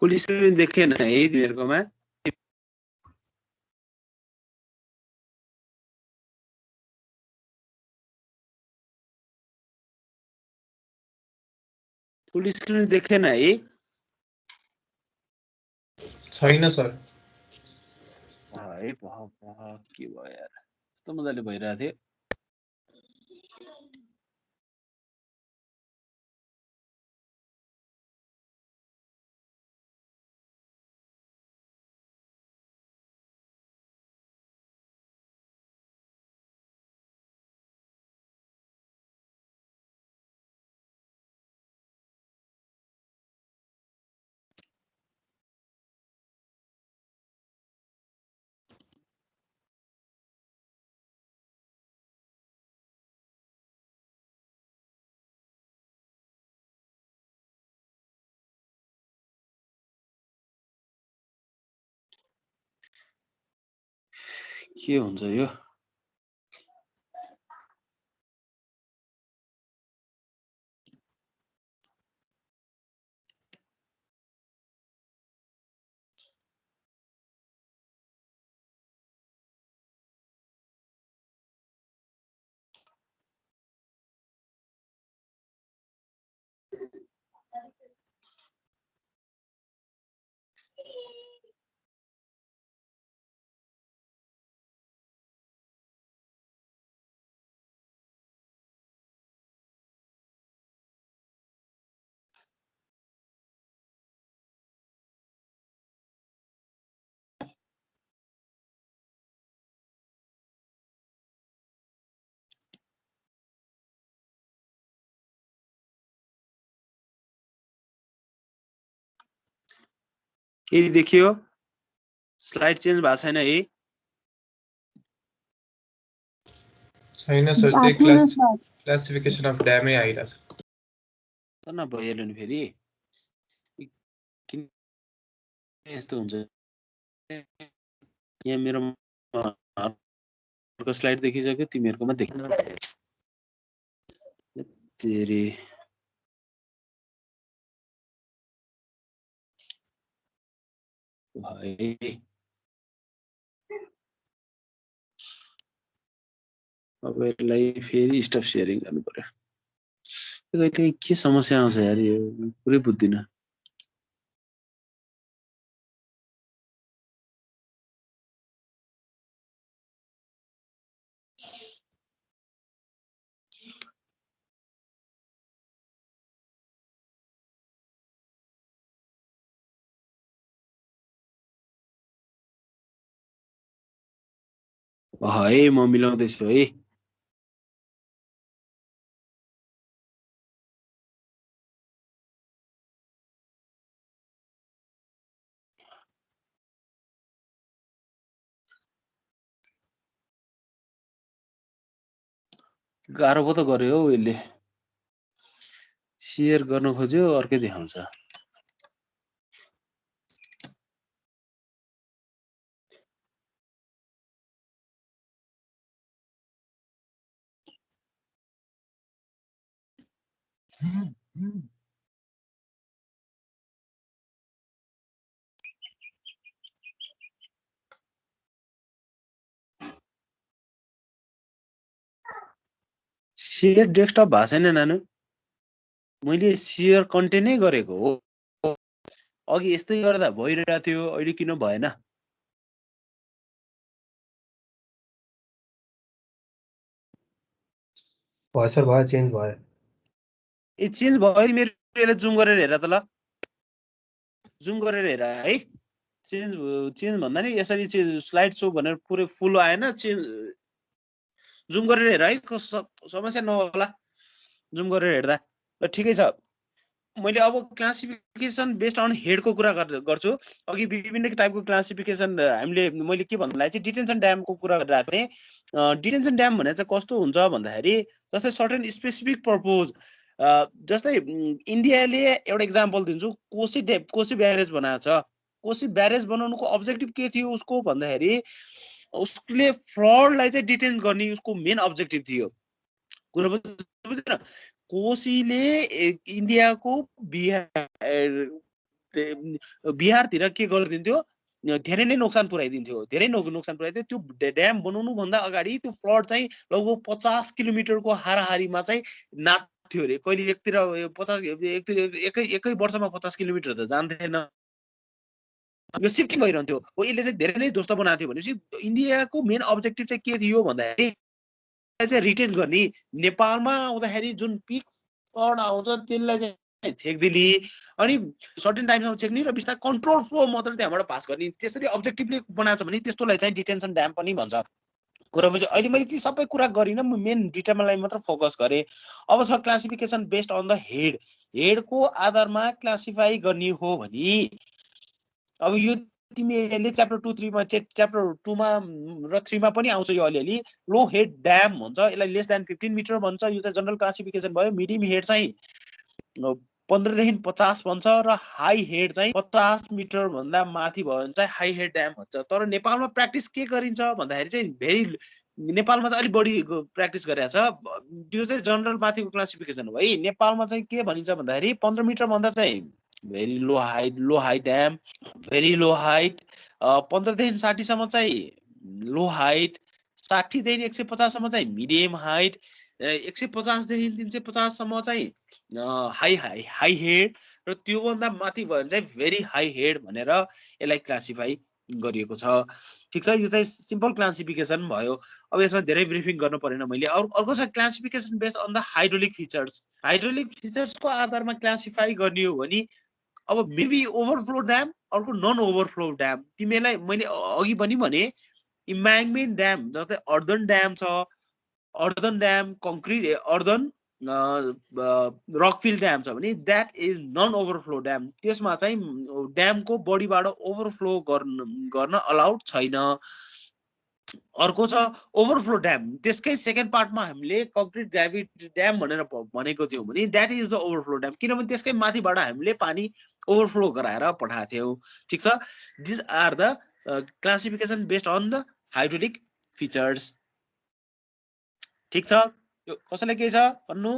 Speaker 1: फुल स्क्रिन देखेन है तिमीहरुकोमा? फुल स्क्रिन देखेन है?
Speaker 5: छैन सर।
Speaker 1: है के भयो यार? कस्तो मजाले भइरहेको थियो। के हुन्छ यो? यही देखियो स्लाइड चेन्ज भएको छैन है
Speaker 5: छैन सर त्यही क्लासिफिकेसन अफ ड्यामै आइरहेछ
Speaker 1: त न भइहाल्यो नि फेरि किन यस्तो हुन्छ यहाँ मेरो अर्को स्लाइड देखिसक्यो तिमीहरुकोमा देखिन तेरी भाइ अब यसलाई फेरि स्टप सेयरिङ गर्नु पर्यो कहिले के समस्या आउँछ यार यो पुरै बुझ्दिन है म मिलाउँदैछु है गाह्रो पो त गर्यो हौ यसले शेयर गर्न खोज्यो अर्कै देखाउँछ शेयर डेस्कटप भएको छैन नानु मैले शेयर कन्टेन्टै गरेको हो अघि यस्तै गर्दा भइरहेको थियो अहिले किन भएन
Speaker 4: भयो सर भयो चेन्ज भयो
Speaker 1: ए चेन्ज भयो मेरो यसलाई जुम गरेर हेर त ल जुम गरेर हेर है चेन्ज भन्दा नि यसरी स्लाइड शो भनेर पुरै फुल आएन चेन्ज जुम गरेर हेर है समस्या नहोला जुम गरेर हेर्दा ल ठिकै छ मैले अब क्लासिफिकेसन बेस्ड अन हेडको कुरा गर्छु अघि विभिन्न टाइपको क्लासिफिकेसन हामीले मैले के भन्नुलाई चाहिँ डिटेन्सन ड्यामको कुरा गरिरहेको थिएँ डिटेन्सन ड्याम भने चाहिँ कस्तो हुन्छ भन्दाखेरि जस्तै सर्टेन स्पेसिफिक पर्पोज जस्तै इन्डियाले एउटा इक्जाम्पल दिन्छु कोशी ब्यारेज बनाएको छ कोशी ब्यारेज बनाउनुको अब्जेक्टिभ के थियो उसको भन्दाखेरि उसले फ्लडलाई चाहिँ डिटेन गर्ने उसको मेन अब्जेक्टिभ थियो कुरा बुझ्दैन कोशीले इन्डियाको बिहारतिर के गरिदिन्थ्यो धेरै नै नोक्सान पुर्याइदिन्थ्यो धेरै नोक्सान पुर्याइदियो त्यो ड्याम बनाउनु भन्दा अगाडि त्यो फ्लड चाहिँ लगभग 50 किलोमिटरको हाराहारीमा चाहिँ नाच्थ्यो अरे कहिले एकतिर 50 एकै वर्षमा 50 किलोमिटर त जान्थेन यो सिफ्टिङ भइरहन्थ्यो हो यसले चाहिँ धेरै नै ध्वस्त बनाएको थियो भनेपछि इन्डियाको मेन अब्जेक्टिभ चाहिँ के थियो भन्दाखेरि चाहिँ रिटेन गर्ने नेपालमा आउँदाखेरि जुन पिक फ्लड आउँछ त्यसलाई चाहिँ छेक्दिने अनि सर्टेन टाइमसम्म छेक्ने र बिस्तारै कन्ट्रोल फ्लो मात्र त्यहाँबाट पास गर्ने त्यसरी अब्जेक्टिभले बनाएको छ भने त्यस्तोलाई चाहिँ डिटेन्सन ड्याम पनि भन्छ कुरा बुझ्यो अहिले मैले ती सबै कुरा गरिनँ म मेन डिटर्मलाई मात्र फोकस गरेँ अब छ क्लासिफिकेसन बेस्ड अन द हेडको आधारमा क्लासिफाई गर्ने हो भने अब यो तिमीले च्याप्टर 2 3 मा च्याप्टर 2 मा र 3 मा पनि आउँछ यो अलिअलि लो हेड ड्याम भन्छ यसलाई लेस देन 15 मिटर भन्छ यो चाहिँ जनरल क्लासिफिकेसन भयो मिडियम हेड चाहिँ 15 देखि 50 भन्छ र हाई हेड चाहिँ 50 मिटर भन्दा माथि भयो भने चाहिँ हाई हेड ड्याम भन्छ तर नेपालमा प्र्याक्टिस के गरिन्छ भन्दाखेरि चाहिँ भेरी नेपालमा चाहिँ अलिक बढी प्र्याक्टिस गरेको छ त्यो चाहिँ जनरल माथिको क्लासिफिकेसन हो है नेपालमा चाहिँ के भनिन्छ भन्दाखेरि 15 मिटर भन्दा चाहिँ भेरी लो हाइट ड्याम भेरी लो हाइट 15 देखि 60 सम्म चाहिँ लो हाइट 60 देखि 150 सम्म चाहिँ मिडियम हाइट 150 देखि 350 सम्म चाहिँ हाई हेड र त्योभन्दा माथि भयो भने चाहिँ भेरी हाई हेड भनेर यसलाई क्लासिफाई गरिएको छ ठिक छ यो चाहिँ सिम्पल क्लासिफिकेसन भयो अब यसमा धेरै ब्रिफिङ गर्नु परेन मैले अर्को छ classification based on the hydraulic फिचर्सको आधारमा क्लासिफाई गर्ने हो भने अब मेबी ओभरफ्लो ड्याम अर्को नन ओभरफ्लो ड्याम तिमीलाई मैले अघि पनि भने इम्ब्याङ्कमेन्ट ड्याम जस्तै अर्दन ड्याम छ earthen dam concrete earthen rockfill dam छ भने that is non overflow dam. त्यसमा चाहिँ ड्यामको बडीबाट ओभरफ्लो गर्न अलाउड छैन। अर्को छ ओभरफ्लो ड्याम। त्यसकै सेकेन्ड पार्टमा हामीले कङ्क्रिट ग्राभिटी ड्याम भनेर भनेको थियौँ भने that is the overflow dam, किनभने त्यसकै माथिबाट हामीले पानी ओभरफ्लो गराएर पठाएको थियौँ। ठिक छ, this are the classification based on the hydraulic features. ठिक छ, कसैलाई के छ भन्नु?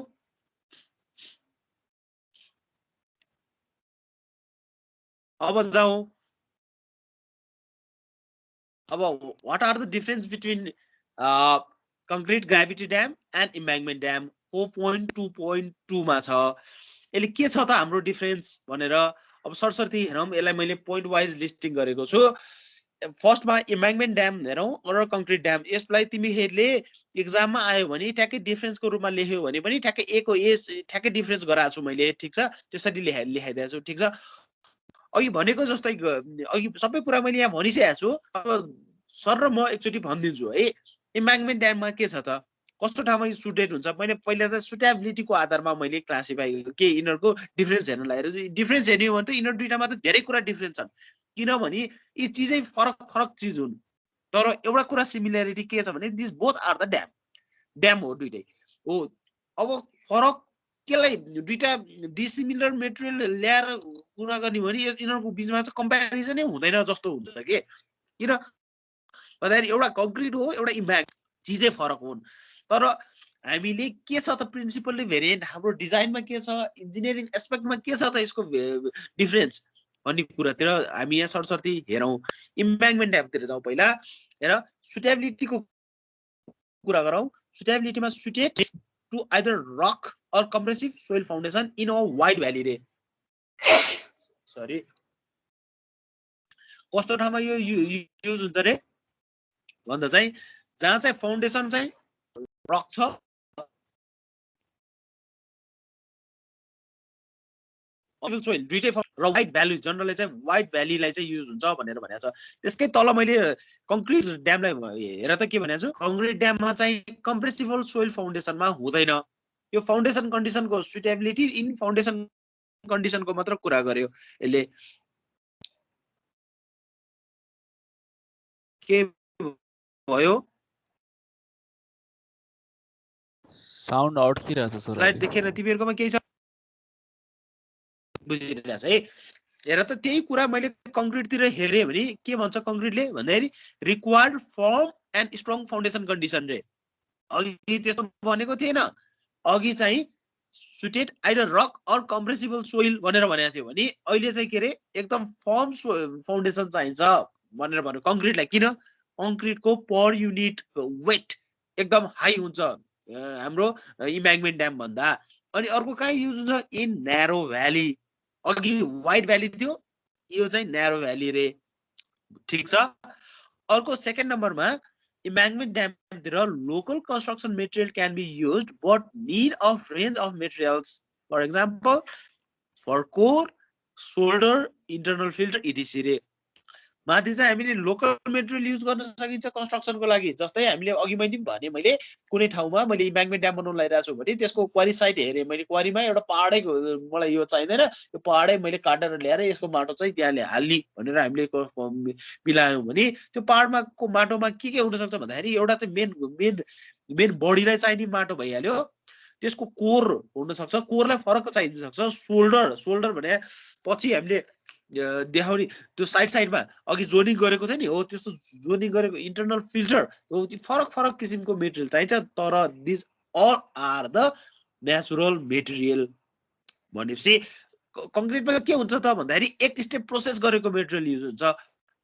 Speaker 1: अब जाउँ। अब what are the difference between concrete gravity dam and embankment dam 4.2.2 मा छ। यसले के छ त हाम्रो डिफरेन्स भनेर अब सरसर्ती हेरौँ। यसलाई मैले पोइन्ट वाइज लिस्टिङ गरेको छु। फर्स्टमा इम्ब्याङ्कमेन्ट ड्याम हेरौँ र कङ्क्रिट ड्याम। यसलाई तिमीहरूले एक्जाममा आयो भने ट्याक्कै डिफरेन्सको रूपमा लेख्यो भने पनि ट्याक्कै ए को ए ठ्याक्कै डिफरेन्स गराएको छु मैले। ठिक छ, त्यसरी लेखाइदिएको छु। ठिक छ, अघि भनेको जस्तै अघि सबै कुरा मैले यहाँ भनिसकेको छु। अब सर र म एकचोटि भनिदिन्छु है। इम्ब्याङ्कमेन्ट ड्याममा के छ त, कस्तो ठाउँमा सुटेड हुन्छ? मैले पहिला त सुटेबिलिटीको आधारमा मैले क्लासिफाई के यिनीहरूको डिफरेन्स हेर्न लागेर। डिफरेन्स हेर्ने हो भने त यिनीहरू दुईटामा त धेरै कुरा डिफरेन्स छन्, किनभने यी चिजै फरक फरक चिज हुन्। तर एउटा कुरा सिमिलरिटी के छ भने this both are the dam. Dam हो दुइटै हो। अब फरक केलाई दुईटा डिसिमिलर मेटेरियल ल्याएर कुरा गर्ने भने यिनीहरूको बिचमा चाहिँ कम्पेरिजनै हुँदैन जस्तो हुन्छ के। किन भन्दाखेरि एउटा कङ्क्रिट हो, एउटा इम्ब्याङ्क, चिजै फरक हुन्। तर हामीले के छ त प्रिन्सिपल्ली भेरिएन्ट हाम्रो डिजाइनमा के छ, इन्जिनियरिङ एस्पेक्टमा के छ त यसको डिफरेन्स भन्ने कुरातिर हामी यहाँ सरसर्ती हेरौँ। इम्ब्याङ्कमेन्ट ड्यामतिर जाउँ पहिला। हेर, सुटेबिलिटीको कुरा गरौँ। सुटेबिलिटीमा suited to either rock or compressive soil foundation in a wide valley रे। सरी, कस्तो ठाउँमा यो युज हुन्छ रे भन्दा चाहिँ जहाँ चाहिँ फाउन्डेसन चाहिँ रक छ, सोइल दुईटै र वाइड भ्याली, जनरली चाहिँ वाइड भ्यालीलाई चाहिँ युज हुन्छ भनेर भनेको छ। त्यसकै तल मैले कङ्क्रिट ड्यामलाई हेर त के भनेको छु। कङ्क्रिट ड्याममा चाहिँ कम्प्रेसिबल सोइल फाउन्डेसनमा हुँदैन। यो फाउन्डेसन कन्डिसनको सुटेबिलिटी इन फाउन्डेसन कन्डिसनको मात्र कुरा गर्यो यसले। के भयो?
Speaker 2: Sound अड्किरहेछ sir.
Speaker 1: स्लाइड देखेर तिमीहरुकोमा केही छ? बुझिरहेछ है। हेर त त्यही कुरा मैले कङ्क्रिटतिर हेरेँ भने के भन्छ कङ्क्रिटले भन्दाखेरि required firm and strong foundation condition रे। अघि त्यस्तो भनेको थिएन। अघि चाहिँ suited either rock or compressible soil भनेर भनेको थियो भने अहिले चाहिँ के रे एकदम फर्म फाउन्डेसन चाहिन्छ भनेर भन्यो कङ्क्रिटलाई। किन? कङ्क्रिटको पर युनिट वेट एकदम हाई हुन्छ हाम्रो इम्ब्याङ्कमेन्ट ड्याम भन्दा। अनि अर्को कहाँ युज हुन्छ? In narrow valley. अघि वाइड भ्याली थियो, यो चाहिँ न्यारो भ्याली रे। ठिक छ। अर्को सेकेन्ड नम्बरमा इम्ब्याङ्कमेन्ट ड्यामतिर local construction material can be used but need of range of materials. For example for core, shoulder, internal filter etc रे। माथि चाहिँ हामीले लोकल मेटेरियल युज गर्न सकिन्छ कन्स्ट्रक्सनको लागि। जस्तै हामीले अघि मैले पनि भने, मैले कुनै ठाउँमा मैले इम्ब्याङ्कमेन्ट ड्याम बनाउन लागिरहेको छु भने त्यसको क्वारी साइट हेरेँ मैले। क्वारीमा एउटा पहाडैको मलाई यो चाहिँदैन, यो पहाडै मैले काटेर ल्याएर यसको माटो चाहिँ त्यहाँ हाल्ने भनेर हामीले मिलायौँ भने त्यो पहाडमा को माटोमा के हुनसक्छ भन्दाखेरि एउटा चाहिँ मेन बडीलाई चाहिने माटो भइहाल्यो। त्यसको कोर हुनसक्छ, कोरलाई फरक चाहिन सक्छ। सोल्डर भने पछि हामीले देखाउने त्यो साइडमा अघि जोनिङ गरेको थियो नि हो, त्यस्तो जोनिङ गरेको इन्टरनल फिल्टर हो। त्यो फरक किसिमको मेटेरियल चाहिन्छ। तर this all are the natural material. भनेपछि कङ्क्रिटमा के हुन्छ त भन्दाखेरि एक स्टेप प्रोसेस गरेको मेटेरियल युज हुन्छ।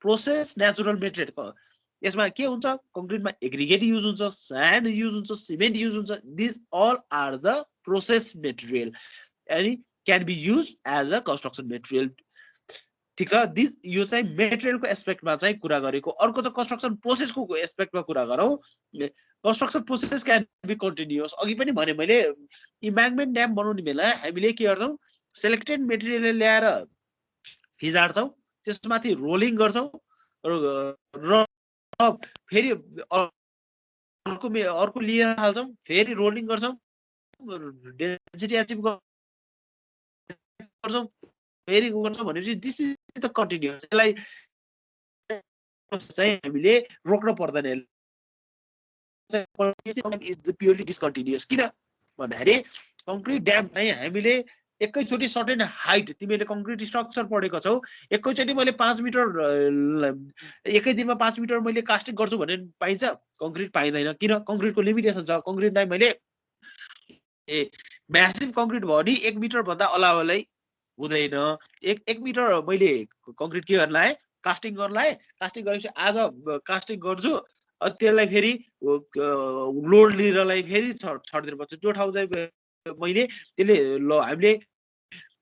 Speaker 1: Process natural material. यसमा के हुन्छ? कङ्क्रिटमा एग्रिगेट युज हुन्छ, स्यान्ड युज हुन्छ, सिमेन्ट युज हुन्छ। This all are the process material and can be use as a construction material. ठिक छ। दिस यो चाहिँ मेटेरियलको एस्पेक्टमा चाहिँ कुरा गरेको। अर्को चाहिँ कन्स्ट्रक्सन प्रोसेसको एस्पेक्टमा कुरा गरौँ। Construction process can be continuous. अघि पनि भने मैले इम्ब्याङ्कमेन्ट ड्याम बनाउने बेला हामीले के गर्छौँ? सेलेक्टेड मेटेरियल ल्याएर फिजार्छौँ, त्यसमाथि रोलिङ गर्छौँ र फेरि अर्को लिएर हाल्छौँ, फेरि रोलिङ गर्छौँ, डेन्सिटी एचिभ गर्छौँ फेरि गर्छौँ भनेपछि दिस इज द कन्टिन्युअस। यसलाई चाहिँ हामीले रोक्न पर्दैन। Is the purely discontinuous. किन भन्दाखेरि कङ्क्रिट ड्याम चाहिँ हामीले एकैचोटि सर्टेन हाइट, तिमीले कङ्क्रिट स्ट्रक्चर पढेको छौ, एकैचोटि मैले 5 मिटर एकै दिनमा 5 मिटर मैले कास्टिङ गर्छु भने पाइन्छ? कङ्क्रिट पाइँदैन। किन? कङ्क्रिटको लिमिटेसन छ। कङ्क्रिटलाई मैले म्यासिभ कङ्क्रिट भयो भने 1 मिटर भन्दा अलावालाई हुँदैन। 1 मिटर मैले कङ्क्रिट के गर्न लाएँ? कास्टिङ गर्न लाएँ। कास्टिङ गरेपछि आज कास्टिङ गर्छु, त्यसलाई फेरि लोड लिनलाई फेरि छड्दिनु पर्छ। जो ठाउँ चाहिँ मैले त्यसले हामीले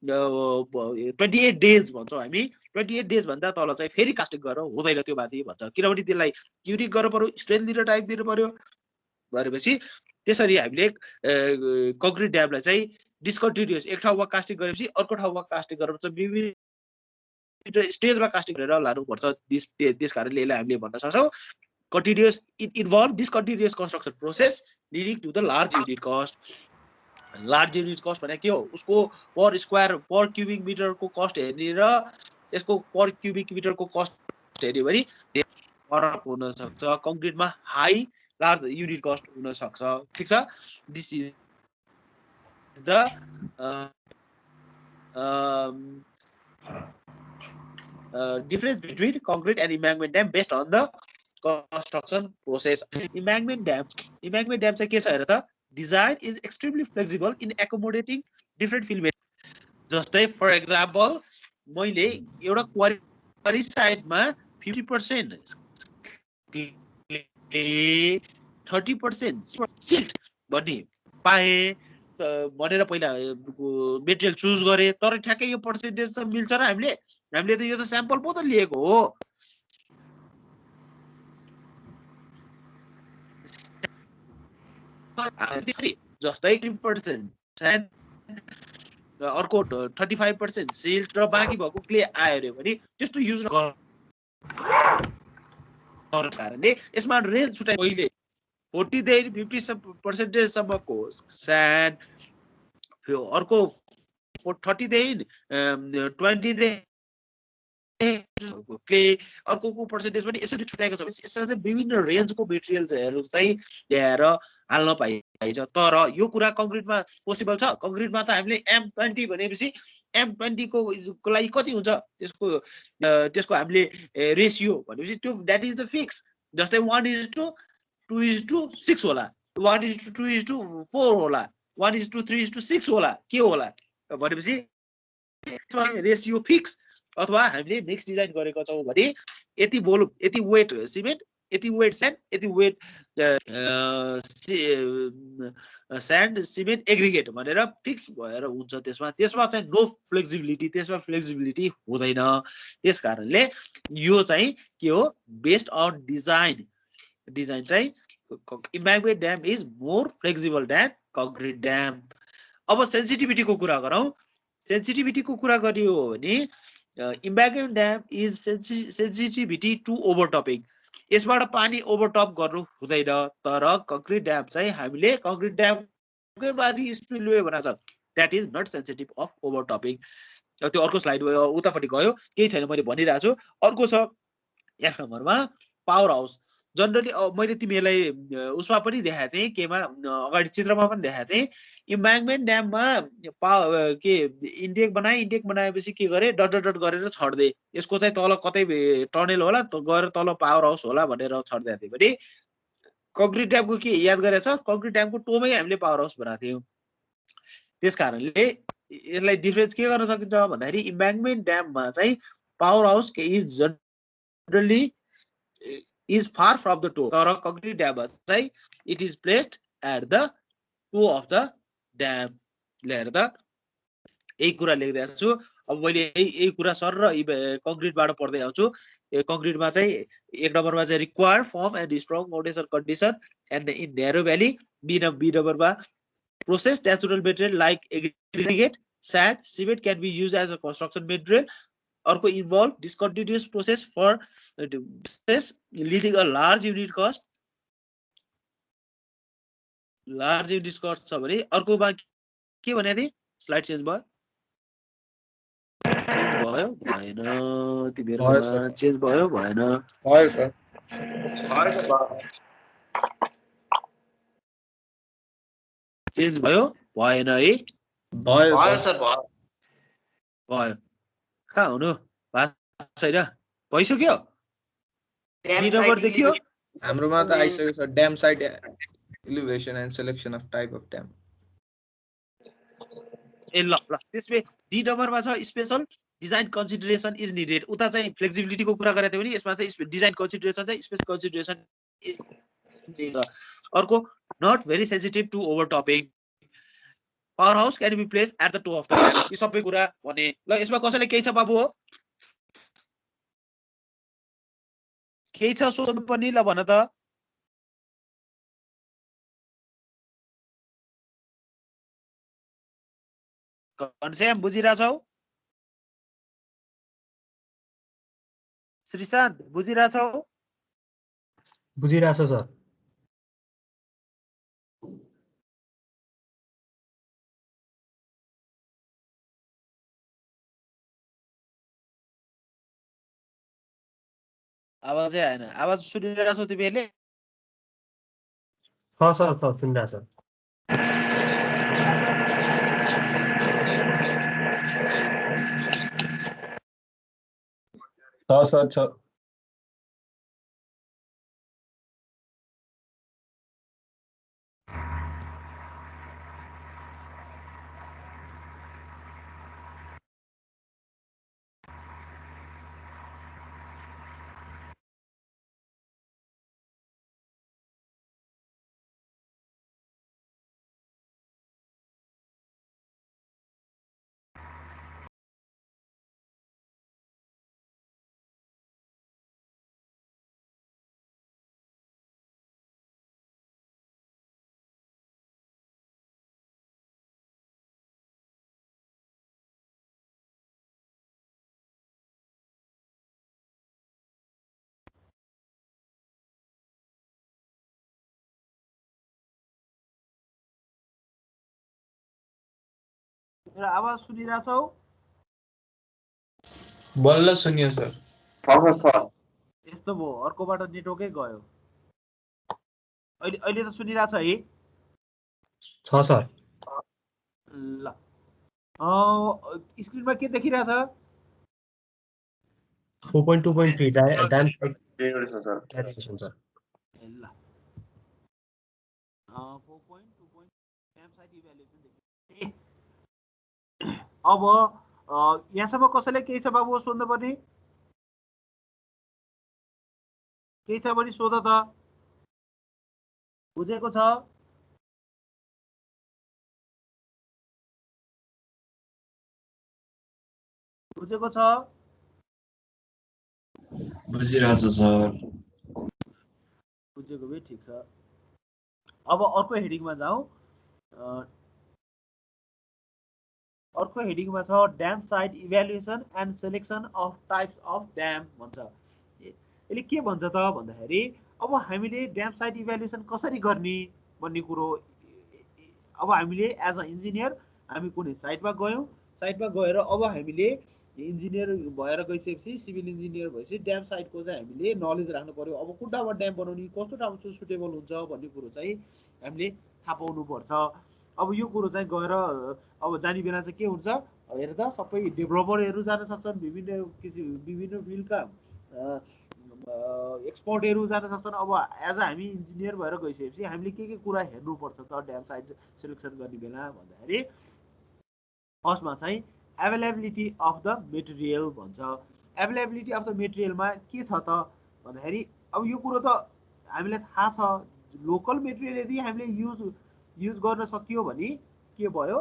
Speaker 1: 28 डेज भन्छौँ हामी। 28 डेज भन्दा तल चाहिँ फेरि कास्टिङ गरेर हुँदैन त्यो माथि भन्छ। किनभने त्यसलाई क्युरिक गर्नु पर्यो, स्ट्रेन्थ दिएर टाइप दिनु पर्यो भनेपछि त्यसरी हामीले कङ्क्रिट ड्यामलाई चाहिँ डिस्कन्टिन्युअस एक ठाउँमा कास्टिङ गरेपछि अर्को ठाउँमा कास्टिङ गर्नुपर्छ, विभिन्न स्टेजमा कास्टिङ गरेर लानुपर्छ। त्यस कारणले यसलाई हामीले भन्न सक्छौँ continuous, it involves discontinuous construction process leading to the large unit cost. Large unit cost भने के हो? उसको पर स्क्वायर पर क्युबिक मिटरको कस्ट हेरेर यसको पर क्युबिक मिटरको कस्ट हेर्यो भने फरक हुन सक्छ। कङ्क्रिटमा हाई लार्ज युनिट कस्ट हुन सक्छ। ठीक छ? This is the difference between concrete and embankment dam based on the construction process. Embankment dam चाहिँ के छ हेर त? Design is extremely flexible in accommodating different fill methods. जस्तै फर एक्जाम्पल मैले एउटा क्वारी साइडमा 50% 30% सिल्ट भन्ने पाएँ भनेर पहिला मेटेरियल चुज गरे, तर ठ्याक्कै यो पर्सेन्टेज त मिल्छ र हामीले त यो त स्याम्पल पो त लिएको हो। जस्तै 30% अर्को 35% सिल्ट र बाँकी भएको क्ले आयो भने त्यस्तो युज गर्नु कारणले यसमा रेन्ज छुट्याइ पहिले 40 देखि 50% सम्मको स्यान्ड, अर्को 30 देखि 20 देखि क्ले, अर्को पर्सेन्टेज पनि यसरी छुट्याएको छ। यसमा चाहिँ विभिन्न रेन्जको मेटेरियल्सहरू चाहिँ ल्याएर हाल्न पाइन्छ। तर यो कुरा कङ्क्रिटमा पोसिबल छ? कङ्क्रिटमा त हामीले M20 भनेपछि M20 को लागि कति हुन्छ त्यसको हामीले रेसियो भनेपछि त्यो द्याट इज द फिक्स। जस्तै 1:2:6 होला, 1:2:4 होला, 1:3:6 होला, के होला भनेपछि रेसियो फिक्स। अथवा हामीले मिक्स डिजाइन गरेको छौँ भने यति भोल्युम, यति वेट सिमेन्ट, यति वेट स्यान्ड, यति वेट स्यान्ड सिमेन्ट एग्रिगेट भनेर फिक्स भएर हुन्छ। त्यसमा चाहिँ नो फ्लेक्सिबिलिटी, त्यसमा फ्लेक्सिबिलिटी हुँदैन। त्यस कारणले यो चाहिँ के हो? बेस्ड अन डिजाइन चाहिँ embankment dam is more flexible dam concrete dam. अब सेन्सिटिभिटीको कुरा गरौँ। सेन्सिटिभिटीको कुरा गरियो भने embankment dam is sensitivity to overtopping. यसबाट पानी ओभरटप गर्नु हुँदैन। तर कङ्क्रिट ड्याम चाहिँ हामीले कङ्क्रिट ड्यामकै माथि स्पिलवे बनाएको छ, that is not sensitive of overtopping. त्यो अर्को स्लाइड उतापट्टि गयो, केही छैन, मैले भनिरहेको छु। अर्को छ F नम्बरमा पावर हाउस। जनरली मैले तिमीहरूलाई उसमा पनि देखाएको थिएँ, केमा अगाडि चित्रमा पनि देखाएको थिएँ। इम्ब्याङ्कमेन्ट ड्याममा के इन्टेक बनाएपछि के गरे? डट गरेर छड्दे। यसको चाहिँ तल कतै टनेल होला, गएर तल पावर हाउस होला भनेर छड्दै थिएँ भने कङ्क्रिट ड्यामको के याद गरेको छ? कङ्क्रिट ड्यामको टोमै हामीले पावर हाउस बनाएको थियौँ। त्यस कारणले यसलाई डिफरेन्स के गर्न सकिन्छ भन्दाखेरि इम्ब्याङ्कमेन्ट ड्याममा चाहिँ power house is generally is far from the toe, तर कङ्क्रिट ड्याममा चाहिँ it is placed at the toe of the dam। लेखेर त यही कुरा लेख्दै छु। अब मैले यही कुरा सर र कङ्क्रिटबाट पढ्दै आउँछु। कङ्क्रिटमा चाहिँ 1 नम्बरमा चाहिँ required firm and strong foundation condition and in narrow valley. B नम्बरमा process natural material like aggregate, sand, cement can be use as a construction material. अर्को involve discontinuous process for leading a large unit cost. Large unit cost छ भने अर्कोमा के भने थिए slide change भयो भएन तिमीहरुमा चेन्ज भयो भएन
Speaker 6: भयो सर
Speaker 1: चेन्ज भयो भएन है
Speaker 6: भयो सर
Speaker 1: भयो कहाँ हुनु भएको छैन भइसक्यो डी नम्बर देखियो
Speaker 6: हाम्रोमा त आइसक्यो sir dam site elevation and selection of type of dam
Speaker 1: ए ल त्यसमै डी नम्बरमा छ special design consideration is needed उता चाहिँ फ्लेक्सिबिलिटीको कुरा गरेको थियो भने यसमा चाहिँ डिजाइन कन्सिडरेसन चाहिँ स्पेशल कन्सिडरेसन अर्को not very sensitive to overtopping power house can be place at the top of the यो सबै कुरा भने ल यसमा कसैले केही छ बाबु हो केही छ सोध्नु पर्ने ल भन त घनश्याम बुझिरहेछौ श्रीशान्त बुझिरहेछौ
Speaker 4: बुझिरहेछ सर
Speaker 1: आवाजै आएन आवाज सुनिरहेछौ तिमीहरूले
Speaker 4: सर सुनिरहेछ
Speaker 5: सर
Speaker 1: मेरो आवाज सुनिरहेछौ
Speaker 5: बल्ल सुनियो सर
Speaker 1: यस्तो भयो अर्कोबाट नेटवर्कै गयो अहिले त सुनिरहेछ है
Speaker 4: छ सर
Speaker 1: ल स्क्रिनमा के देखिरहेछ
Speaker 4: 4.2.3 ड्याम
Speaker 1: ल 4.2 अब यहाँसम्म कसैले केही छ बाबु सोध्नु पर्ने केही छ भने सोध त बुझेको छ बुझेको छ
Speaker 6: बुझिरहेछ सर
Speaker 1: बुझेको भए ठिक छ अब अर्को हेडिङमा जाउँ अर्को हेडिङमा छ dam site evaluation and selection of types of dam भन्छ यसले के भन्छ त भन्दाखेरि अब हामीले ड्याम साइट इभ्यालुएसन कसरी गर्ने भन्ने कुरो अब हामीले एज अ इन्जिनियर हामी कुनै साइटमा गयौँ साइटमा गएर अब हामीले इन्जिनियर भएर गइसकेपछि सिभिल इन्जिनियर भएपछि ड्याम साइटको चाहिँ हामीले नलेज राख्नु पर्यो अब कुन ठाउँमा ड्याम बनाउने कस्तो ठाउँ चाहिँ सुटेबल हुन्छ भन्ने कुरो चाहिँ हामीले थाहा पाउनुपर्छ अब यो कुरो चाहिँ गएर अब जाने बेला चाहिँ के हुन्छ हेर त सबै डेभलपरहरू जान सक्छन् विभिन्न फिल्डका एक्सपर्टहरू जान सक्छन् अब एज अ हामी इन्जिनियर भएर गइसकेपछि हामीले के कुरा हेर्नुपर्छ त ड्याम साइट सेलेक्सन गर्ने बेला भन्दाखेरि फर्स्टमा चाहिँ एभाइलेबिलिटी अफ द मेटेरियल भन्छ एभाइलेबिलिटी अफ द मेटेरियलमा के छ त भन्दाखेरि अब यो कुरो त हामीलाई थाहा छ लोकल मेटेरियल यदि हामीले युज गर्न सकियो भने के भयो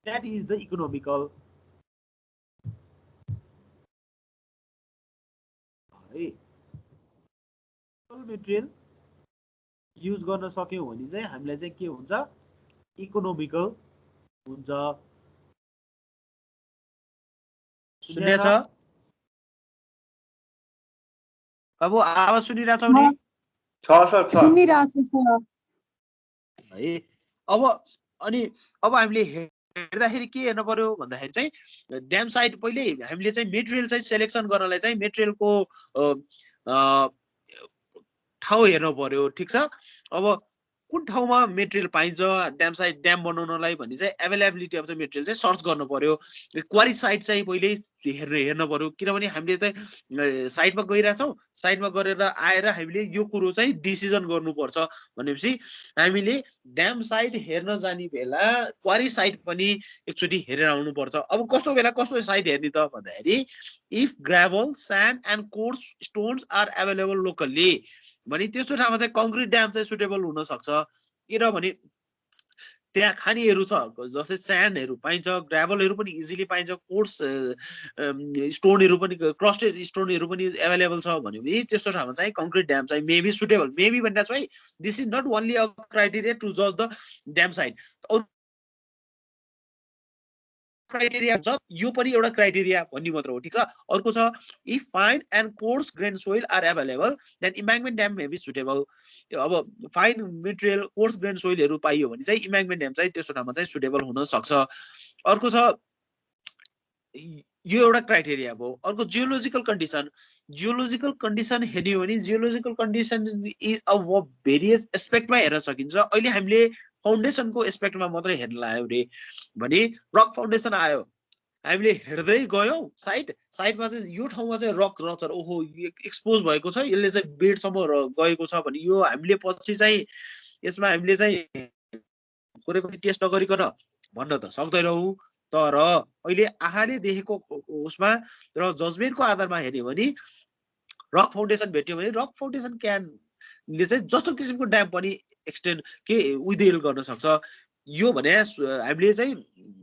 Speaker 1: द्याट इज द इकोनोमिकल है मेटेरियल युज गर्न सक्यौँ भने चाहिँ हामीलाई चाहिँ के हुन्छ इकोनोमिकल हुन्छ सुनिरहेछ अब आवाज सुनिरहेछौ नि
Speaker 7: सुनिरहेछ सर है। अब अनि अब हामीले हेर्दाखेरि के हेर्नु पर्यो भन्दाखेरि चाहिँ ड्याम साइट पहिले हामीले चाहिँ मेटेरियल चाहिँ सेलेक्सन गर्नलाई चाहिँ मेटेरियलको ठाउँ हेर्नु पर्यो ठीक छ। अब कुन ठाउँमा मेटेरियल पाइन्छ ड्याम साइट ड्याम बनाउनलाई भन्ने चाहिँ एभाइलेबिलिटी अफ द मेटेरियल चाहिँ सर्च गर्नु पर्यो। क्वारी साइट चाहिँ पहिले हेर्नु पर्यो किनभने हामीले चाहिँ साइटमा गइरहेछौँ साइटमा गरेर आएर हामीले यो कुरो चाहिँ डिसिजन गर्नुपर्छ भनेपछि हामीले ड्याम साइट हेर्न जाने बेला क्वारी साइट पनि एकचोटि हेरेर आउनुपर्छ। अब कस्तो बेला कस्तो साइट हेर्ने त भन्दाखेरि if gravel sand and coarse stones are available locally भने त्यस्तो ठाउँमा चाहिँ कङ्क्रिट ड्याम चाहिँ सुटेबल हुन सक्छ। किनभने त्यहाँ खानीहरू छ जस्तै स्यान्डहरू पाइन्छ ग्राभलहरू पनि इजिली पाइन्छ कोर्स स्टोनहरू पनि क्रस्टेड स्टोनहरू पनि एभाइलेबल छ भने त्यस्तो ठाउँमा चाहिँ कङ्क्रिट ड्याम चाहिँ मेबी सुटेबल मेबी भन्दा चाहिँ this is not only a criteria to जज द ड्याम साइट क्राइटेरिया यो पनि एउटा क्राइटेरिया भन्ने मात्र हो ठीक छ। अर्को छ if fine and coarse grain soil are available then embankment dam may be suitable. अब फाइन मेटेरियल कोर्स ग्रेन सोइलहरू पाइयो भने चाहिँ इम्ब्याङ्कमेन्ट ड्याम चाहिँ त्यस्तो ठाउँमा चाहिँ सुटेबल हुन सक्छ। अर्को छ यो एउटा क्राइटेरिया भयो। अर्को जियोलोजिकल कन्डिसन हेर्ने हो भने geological condition is a various एस्पेक्टमा हेर्न सकिन्छ। अहिले हामीले फाउन्डेसनको एस्पेक्टमा मात्रै हेर्न लाग्यो रे भने रक फाउन्डेसन आयो हामीले हेर्दै गयौँ साइटमा चाहिँ यो ठाउँमा चाहिँ रक रचर ओहो एक्सपोज भएको छ यसले चाहिँ बेडसम्म गएको छ भने यो हामीले पछि चाहिँ यसमा हामीले चाहिँ कुनै पनि टेस्ट नगरिकन भन्न त सक्दैनौँ। तर अहिले आँखाले देखेको उसमा र जजमेन्टको आधारमा हेर्यो भने रक फाउन्डेसन भेट्यो भने रक फाउन्डेसन क्यानले चाहिँ जस्तो किसिमको ड्याम पनि एक्सटेन्ड के विथहेल्ड गर्न सक्छ। यो भने हामीले चाहिँ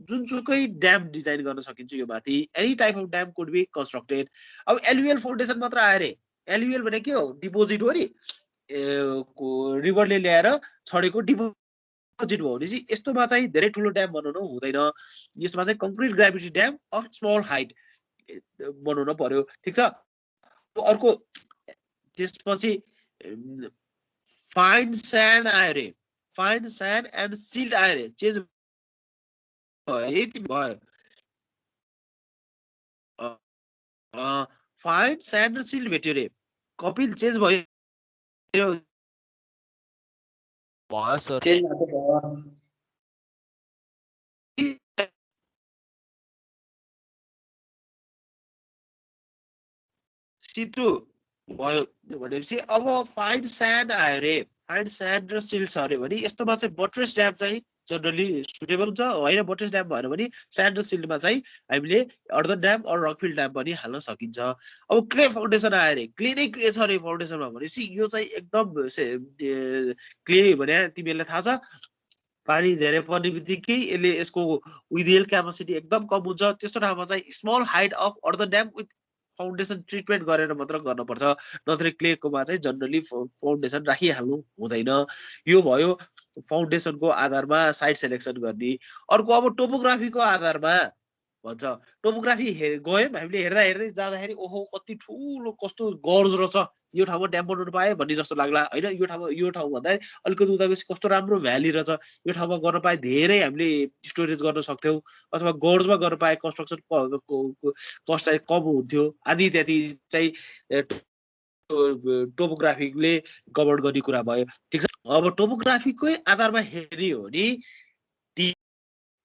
Speaker 7: जुनसुकै ड्याम डिजाइन गर्न सकिन्छ यो माथि any type of dam could be constructed. अब एलुएल फाउन्डेसन मात्र आयो रे एलुएल भने के हो डिपोजिट हो नि रिभरले ल्याएर छडेको डिपोजिट भयो भने चाहिँ यस्तोमा चाहिँ धेरै ठुलो ड्याम बनाउनु हुँदैन। यसमा चाहिँ concrete gravity dam of small height बनाउनु पर्यो ठीक छ। अर्को त्यसपछि फाइन स्यान्ड आयो रे फाइन स्यान्ड एन्ड सिल्ट आयो रे चेन्ज भयो फाइन स्यान्ड र सिल्ट भेट्यो रे कपिल चेन्ज भयो
Speaker 2: सर
Speaker 7: सिटु भयो भनेपछि अब फाइन स्यान्ड आयो रे फाइन स्यान्ड र सिल्ट छ अरे भने यस्तोमा चाहिँ बट्रेस ड्याम चाहिँ जनरली सुटेबल हुन्छ होइन। बट्रेस ड्याम भएन भने स्यान्ड र सिल्टमा चाहिँ हामीले अर्दर ड्याम अर रकफिल ड्याम पनि हाल्न सकिन्छ। अब क्ले फाउन्डेसन आयो अरे क्ले नै क्ले छ अरे फाउन्डेसनमा भनेपछि यो चाहिँ एकदम क्ले भने तिमीहरूलाई थाहा छ पानी धेरै पर्ने बित्तिकै यसले यसको विथहेल्ड क्यापासिटी एकदम कम हुन्छ। त्यस्तो ठाउँमा चाहिँ small height of earthen dam with foundation treatment गरेर मात्र गर्नुपर्छ नत्र क्लेकोमा चाहिँ जनरली फाउन्डेसन राखिहाल्नु हुँदैन। यो भयो फाउन्डेसनको आधारमा साइट सेलेक्सन गर्ने। अर्को अब टोपोग्राफीको आधारमा भन्छ टोपोग्राफी गयौँ हामीले हेर्दै जाँदाखेरि ओहो कति ठुलो कस्तो गर्ज रहेछ यो ठाउँमा ड्याम बनाउनु पाएँ भन्ने जस्तो लाग्ला होइन। यो ठाउँ भन्दा अलिकति उता गएपछि कस्तो राम्रो भ्याली रहेछ यो ठाउँमा गर्न पाए धेरै हामीले स्टोरेज गर्न सक्थ्यौँ अथवा गर्जमा गर्न पाए कन्स्ट्रक्सन कस्ट चाहिँ कम हुन्थ्यो आदि इत्यादि चाहिँ टोपोग्राफीले गभर्न गर्ने कुरा भयो ठिक छ। अब टोपोग्राफीकै आधारमा हेर्ने हो भने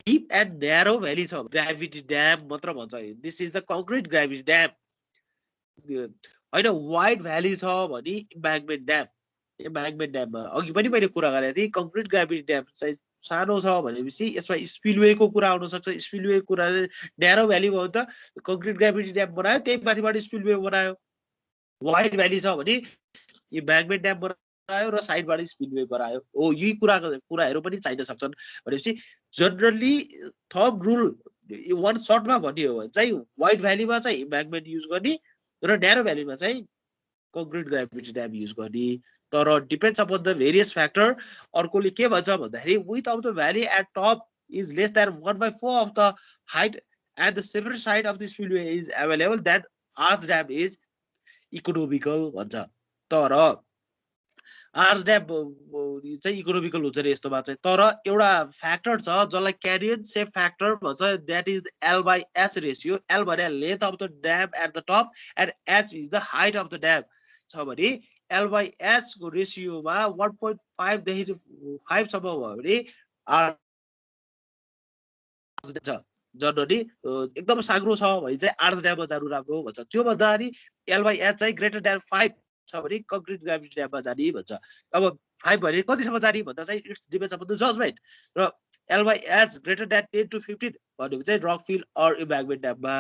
Speaker 7: डिप एन्ड न्यारो भ्याली छ ग्राभिटी ड्याम मात्र भन्छ this is the concrete gravity dam होइन। वाइड भ्याली छ भने इम्ब्याङ्कमेन्ट ड्याममा अघि पनि मैले कुरा गरेको थिएँ कङ्क्रिट ग्राभिटी ड्याम चाहिँ सानो छ भनेपछि यसमा स्पिलवेको कुरा आउन सक्छ। स्पिलवे कुरा न्यारो भ्याली भयो त कङ्क्रिट ग्राभिटी ड्याम बनायो त्यही माथिबाट स्पिलवे बनायो। वाइड भ्याली छ भने इम्ब्याङ्कमेन्ट ड्याम बनायो र साइडबाट स्पिलवे गरायो हो यही कुराहरू पनि चाहिन सक्छन् भनेपछि जनरली थर्ड रुल वान सर्टमा भन्ने हो भने चाहिँ वाइड भ्यालीमा चाहिँ इम्ब्याङ्कमेन्ट युज गर्ने र न्यारो भ्यालीमा चाहिँ कङ्क्रिट ग्राभिटी ड्याम युज गर्ने। तर depends upon the various factor. अर्कोले के भन्छ भन्दाखेरि width of the valley at top is less than 1/4 of the height at the separate side of the spillway is available that arch dam is economical भन्छ। तर hours dam चाहिँ economical हुन्छ रे यस्तोमा चाहिँ। तर एउटा फ्याक्टर छ जसलाई क्यारियन सेफ फ्याक्टर भन्छ, that is L/H ratio. L भने length of the dam at the top and H is the height of the dam छ भने L/H को रेसियोमा 1.5 देखि 5 सम्म भयो भने जनरली एकदम साँग्रो छ भने चाहिँ आर्स ड्याममा जानु राम्रो भन्छ। त्यो भन्दाखेरि L/H चाहिँ ग्रेटर ड्याम 5 छ भने कङ्क्रिट ग्राभिटी ड्याममा जाने भन्छ। अब 5 भने कतिसम्म जाने भन्दा चाहिँ it's depends upon the judgement. र L/H ग्रेटर ड्याम 10 to 15 भनेको चाहिँ रक फिल अर इम्ब्याङ्कमेन्ट ड्याममा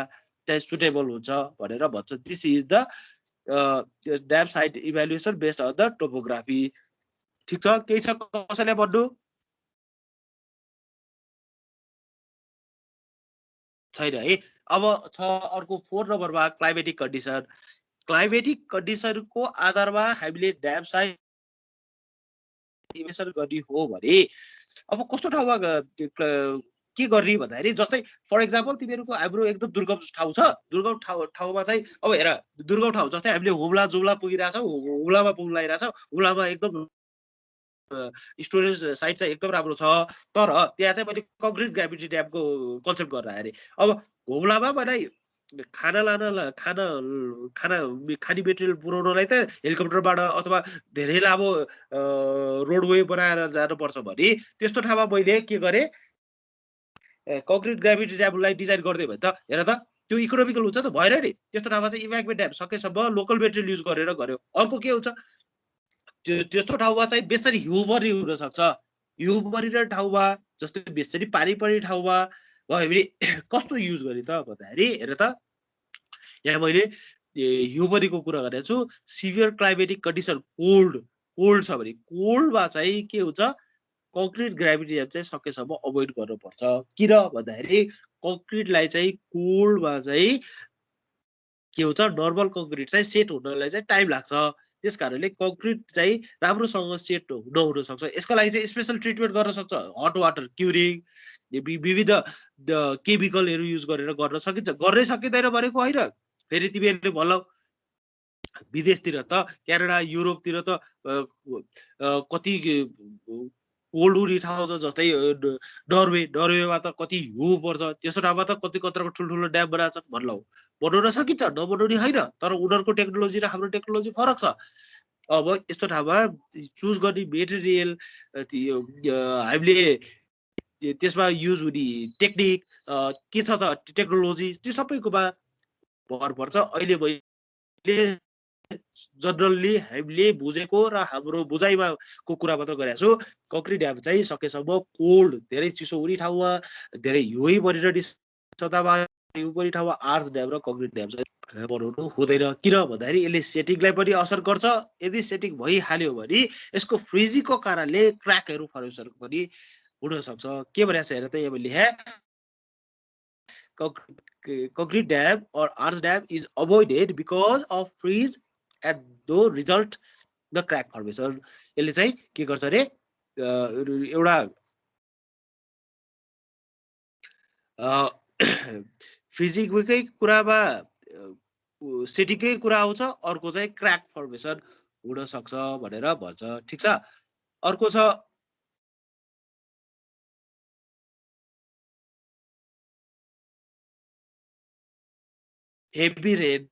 Speaker 7: चाहिँ सुटेबल हुन्छ भनेर भन्छ। This is the dam site evaluation based on the topography. ठिक छ, केही छ कसैले भन्नु छैन है? अब छ अर्को 4 नम्बरमा क्लाइमेटिक कन्डिसन। क्लाइमेटिक कन्डिसनको आधारमा हामीले ड्याम साइट इभ्यालुएसन गर्ने हो भने अब कस्तो ठाउँमा के गर्ने भन्दाखेरि जस्तै फर एक्जाम्पल तिमीहरूको हाम्रो एकदम दुर्गम ठाउँ छ, दुर्गम ठाउँमा चाहिँ अब हेर दुर्गम ठाउँ जस्तै हामीले हुम्ला जुम्ला पुगिरहेछौँ, हुम्लामा पुग्न लागिरहेछौँ, हुम्लामा एकदम स्टोरेज साइट चाहिँ एकदम राम्रो छ, तर त्यहाँ चाहिँ मैले कङ्क्रिट ग्राभिटी ड्यामको कन्सेप्ट गर्दाखेरि अब हुम्लामा मलाई खाने मेटेरियल पुर्याउनलाई त हेलिकप्टरबाट अथवा धेरै लामो रोडवे बनाएर जानुपर्छ भने त्यस्तो ठाउँमा मैले के गरेँ कङ्क्रिट ग्राभिटी ड्यामलाई डिजाइन गरिदियो भने त हेर त त्यो इकोनोमिकल हुन्छ त भएन नि। त्यस्तो ठाउँमा चाहिँ इभ्याकुएट ड्याम सकेसम्म लोकल मेटेरियल युज गरेर गर्यो। अर्को के हुन्छ त्यस्तो ठाउँमा चाहिँ बेसरी ह्युमरी हुन सक्छ। ह्युमरी र ठाउँमा जस्तै बेसरी पानी पर्ने ठाउँमा भयो भने कस्तो युज गर्ने त भन्दाखेरि हेर त यहाँ मैले ह्युमरीको कुरा गरेको छु। सिभियर क्लाइमेटिक कन्डिसन कोल्ड छ भने कोल्डमा चाहिँ के हुन्छ कङ्क्रिट ग्राभिटी ड्याम चाहिँ सकेसम्म अभोइड गर्नुपर्छ। किन भन्दाखेरि कङ्क्रिटलाई चाहिँ कोल्डमा चाहिँ के हुन्छ नर्मल कङ्क्रिट चाहिँ सेट हुनलाई चाहिँ टाइम लाग्छ। त्यस कारणले कङ्क्रिट चाहिँ राम्रोसँग सेट नहुन सक्छ। यसको लागि चाहिँ स्पेसल ट्रिटमेन्ट गर्न सक्छ, हट वाटर क्युरिङ, विविध केमिकलहरू युज गरेर गर्न सकिन्छ। गर्नै सकिँदैन भनेको होइन, फेरि तिमीहरूले भन्छौ विदेशतिर त क्यानाडा युरोपतिर त कति कोल्ड हुने ठाउँ छ, जस्तै नर्वेमा त कति हिउँ पर्छ, त्यस्तो ठाउँमा त कति कत्रोको ठुल्ठुलो ड्याम बनाएको छ भन्नु बनाउन सकिन्छ, नबनाउने होइन। तर उनीहरूको टेक्नोलोजी र हाम्रो टेक्नोलोजी फरक छ। अब यस्तो ठाउँमा चुज गर्ने मेटेरियल हामीले त्यसमा युज हुने टेक्निक के छ त टेक्नोलोजी त्यो सबैकोमा भर पर्छ। अहिले मैले जनरली हामीले बुझेको र हाम्रो बुझाइमा को कुरा मात्र गरेको छु। कङ्क्रिट ड्याम चाहिँ सकेसम्म कोल्ड धेरै चिसो हुने ठाउँमा, धेरै हिउँ परिरहने सतहमा हिउँ पर्ने ठाउँमा आर्स ड्याम र कङ्क्रिट ड्याम चाहिँ बनाउनु हुँदैन। किन भन्दाखेरि यसले सेटिङलाई पनि असर गर्छ। यदि सेटिङ भइहाल्यो भने यसको फ्रिजिङको कारणले क्र्याकहरू फर्मेसन पनि हुन सक्छ। के भनेको छ हेर त यहाँ मैले concrete dam or arch dam is avoided because of freeze and though result the crack formation. यसले चाहिँ के गर्छ रे एउटा फ्रिजिङकै कुरामा सेटिङकै कुरा आउँछ, अर्को चाहिँ क्र्याक फर्मेसन हुन सक्छ भनेर भन्छ। ठीक छ, अर्को छ हेभी रेन।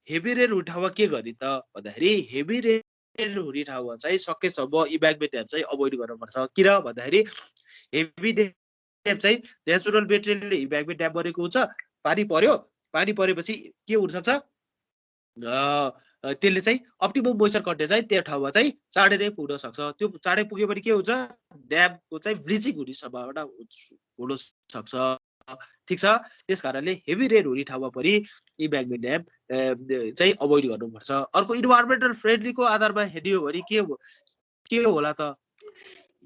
Speaker 7: हेभी रेन हुने ठाउँमा के गर्ने त भन्दाखेरि हेभी रेन हुने ठाउँमा चाहिँ सकेसम्म इम्ब्याङ्कमेन्ट ड्याम चाहिँ अभोइड गर्नुपर्छ। किन भन्दाखेरि हेभी ड्याम चाहिँ नेचुरल मेटेरियलले इम्ब्याङ्कमेन्ट ड्याम बनेको हुन्छ। पानी पर्यो, पानी परेपछि के हुन सक्छ त्यसले चाहिँ अप्टिमम मोइस्चर कन्टेन्ट चाहिँ त्यो ठाउँमा चाहिँ चाँडै नै पुग्न सक्छ। त्यो चाँडै पुग्यो भने के हुन्छ ड्यामको चाहिँ ब्लिचिङ हुने सम्भावना हुन सक्छ। ठीक छ, त्यस कारणले हेभी रेन हुने ठाउँमा पनि इम्ब्याङ्कमेन्ट ड्याम चाहिँ अभोइड गर्नुपर्छ। अर्को इन्भाइरोमेन्टल फ्रेन्डलीको आधारमा हेर्ने हो भने के होला त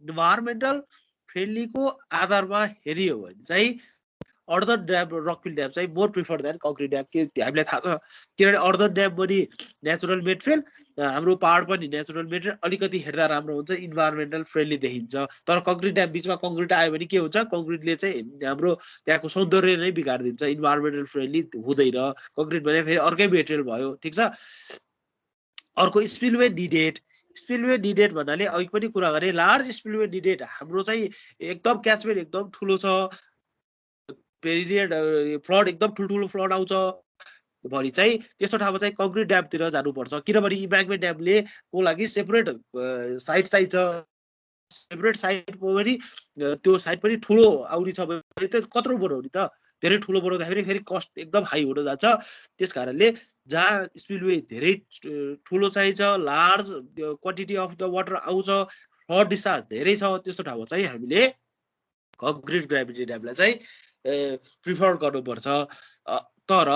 Speaker 7: इन्भाइरोमेन्टल फ्रेन्डलीको आधारमा हेर्ने हो भने चाहिँ अर्दर ड्याम र रकफिल ड्याम चाहिँ more prefer than concrete dam. के हामीलाई थाहा छ किनभने अर्दर ड्याम पनि नेचुरल मेटेरियल, हाम्रो पहाड पनि नेचुरल मेटेरियल, अलिकति हेर्दा राम्रो हुन्छ, इन्भाइरोमेन्टल फ्रेन्डली देखिन्छ। तर कङ्क्रिट ड्याम बिचमा कङ्क्रिट आयो भने के हुन्छ कङ्क्रिटले चाहिँ हाम्रो त्यहाँको सौन्दर्य नै बिगारिदिन्छ, इन्भाइरोमेन्टल फ्रेन्डली हुँदैन। कङ्क्रिट भने फेरि अर्कै मेटेरियल भयो। ठीक छ, अर्को स्पिलवे निडेड। स्पिलवे निडेड भन्नाले अघि पनि कुरा गरे लार्ज स्पिलवे निडेड हाम्रो चाहिँ एकदम क्याचमेन्ट एकदम ठुलो छ पेरिडियड फ्लड एकदम ठुल्ठुलो फ्लड आउँछ भरि चाहिँ त्यस्तो ठाउँमा चाहिँ कङ्क्रिट ड्यामतिर जानुपर्छ किनभने इम्ब्याङ्कमेन्ट ड्यामले को लागि सेपरेट साइट चाहिन्छ सेपरेट साइट पनि त्यो साइट पनि ठुलो आउने छ भने त कत्रो बनाउने त धेरै ठुलो बनाउँदाखेरि फेरि कस्ट एकदम हाई हुन जान्छ त्यसकारणले जहाँ स्पिलवे धेरै ठुलो चाहिन्छ large quantity of the water आउँछ फ्लड डिस्चार्ज धेरै छ त्यस्तो ठाउँमा चाहिँ हामीले कङ्क्रिट ग्राभिटी ड्यामलाई चाहिँ प्रिफर गर्नुपर्छ तर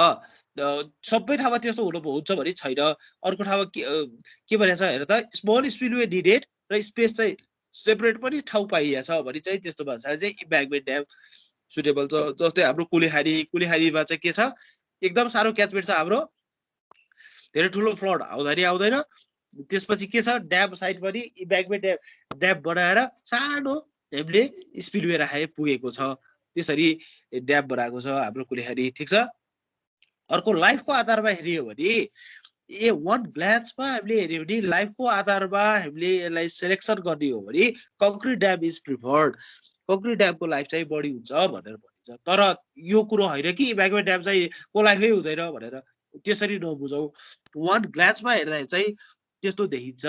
Speaker 7: सबै ठाउँमा त्यस्तो हुन्छ भने छैन अर्को ठाउँमा के भनेको छ हेर त स्मल स्पिलवे निडेड र स्पेस चाहिँ सेपरेट पनि ठाउँ पाइएको छ भने चाहिँ त्यस्तो भन्छ चाहिँ इम्ब्याङ्कमेन्ट ड्याम सुटेबल छ जस्तै हाम्रो कुलेखारीमा चाहिँ के छ एकदम सानो क्याचमेन्ट छ हाम्रो धेरै ठुलो फ्लड आउँदैन त्यसपछि के छ ड्याम साइड पनि इम्ब्याङ्कमेन्ट ड्याम बनाएर सानो हामीले स्पिलवे राखे पुगेको छ त्यसरी ड्याम बनाएको छ हाम्रो कुलेखारी ठीक छ अर्को लाइफको आधारमा हेरियो भने वान ग्ल्यान्समा हामीले हेर्यो भने लाइफको आधारमा हामीले यसलाई सेलेक्सन गर्ने हो भने concrete dam is preferred concrete ड्यामको लाइफ चाहिँ बढी हुन्छ भनेर भनिन्छ तर यो कुरो होइन कि इम्ब्याङ्कमेन्ट ड्याम चाहिँ को लाइफै हुँदैन भनेर त्यसरी नबुझौँ वान ग्ल्यान्समा हेर्दाखेरि चाहिँ त्यस्तो देखिन्छ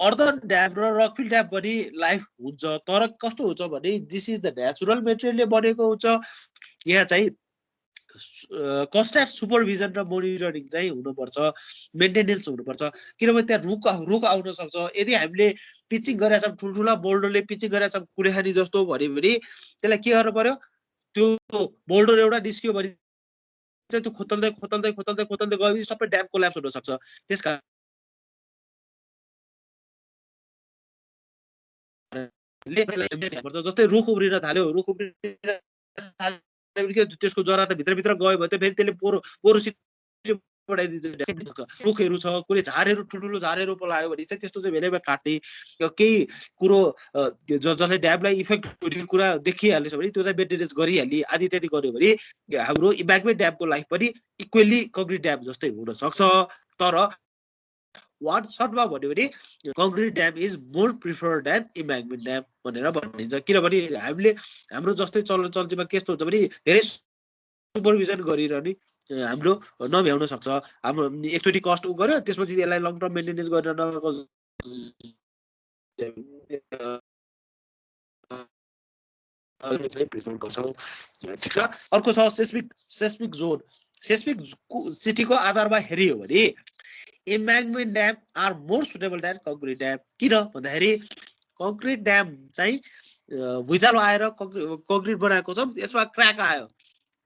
Speaker 7: अर्दन ड्याम र रकफिल ड्याम पनि लाइफ हुन्छ तर कस्तो हुन्छ भने दिस इज द नेचुरल मेटेरियलले बनेको हुन्छ यहाँ चाहिँ कन्स्ट्यान्ट सुपरभिजन र मोनिटरिङ चाहिँ हुनुपर्छ मेन्टेनेन्स हुनुपर्छ किनभने त्यहाँ रुख आउन सक्छ यदि हामीले पिचिङ गरेका छौँ ठुल्ठुला बोल्डरले पिचिङ गरेका छौँ कुलेखानी जस्तो भन्यो भने त्यसलाई के गर्नु पर्यो त्यो बोल्डर एउटा निस्कियो भने चाहिँ त्यो खोतल्दै गयो सबै ड्याम कोल्याप्स हुन सक्छ त्यसकारण जस्तै रुख उब्रिन थाल्यो त्यसको जरा त भित्रभित्र गयो भने त फेरि त्यसले पोरोसिटी बढाइदिन्छ रुखहरू छ कुनै झारहरू ठुल्ठुलो झारहरू पलायो भने चाहिँ त्यस्तो चाहिँ बेलैमा काट्ने केही कुरो जसले ड्यामलाई इफेक्ट हुने कुरा देखिहाल्छ भने त्यो चाहिँ मेन्टेनेन्स गरिहाल्ने आदि इत्यादि गर्यो भने हाम्रो इम्ब्याङ्कमेन्ट ड्यामको लाइफ पनि इक्वेली कङ्क्रिट ड्याम जस्तै हुन सक्छ तर वान सर्टमा भन्यो भने concrete dam is more preferred than embankment dam भनेर भनिन्छ किनभने हामीले हाम्रो जस्तै चल्तीमा कस्तो हुन्छ भने धेरै सुपरभिजन गरिरहने हाम्रो नभ्याउन सक्छ हाम्रो एकचोटि कस्ट उ गर्यो त्यसपछि यसलाई लङ टर्म मेन्टेनेन्स गरेर ठिक छ अर्को छ सेस्मिक जोन सेस्मिक सिटीको आधारमा हेरियो भने embankment dam are more suitable than concrete dam किन भन्दाखेरि कङ्क्रिट ड्याम चाहिँ भुइँचालो आएर कङ्क्रिट बनाएको छ यसमा क्र्याक आयो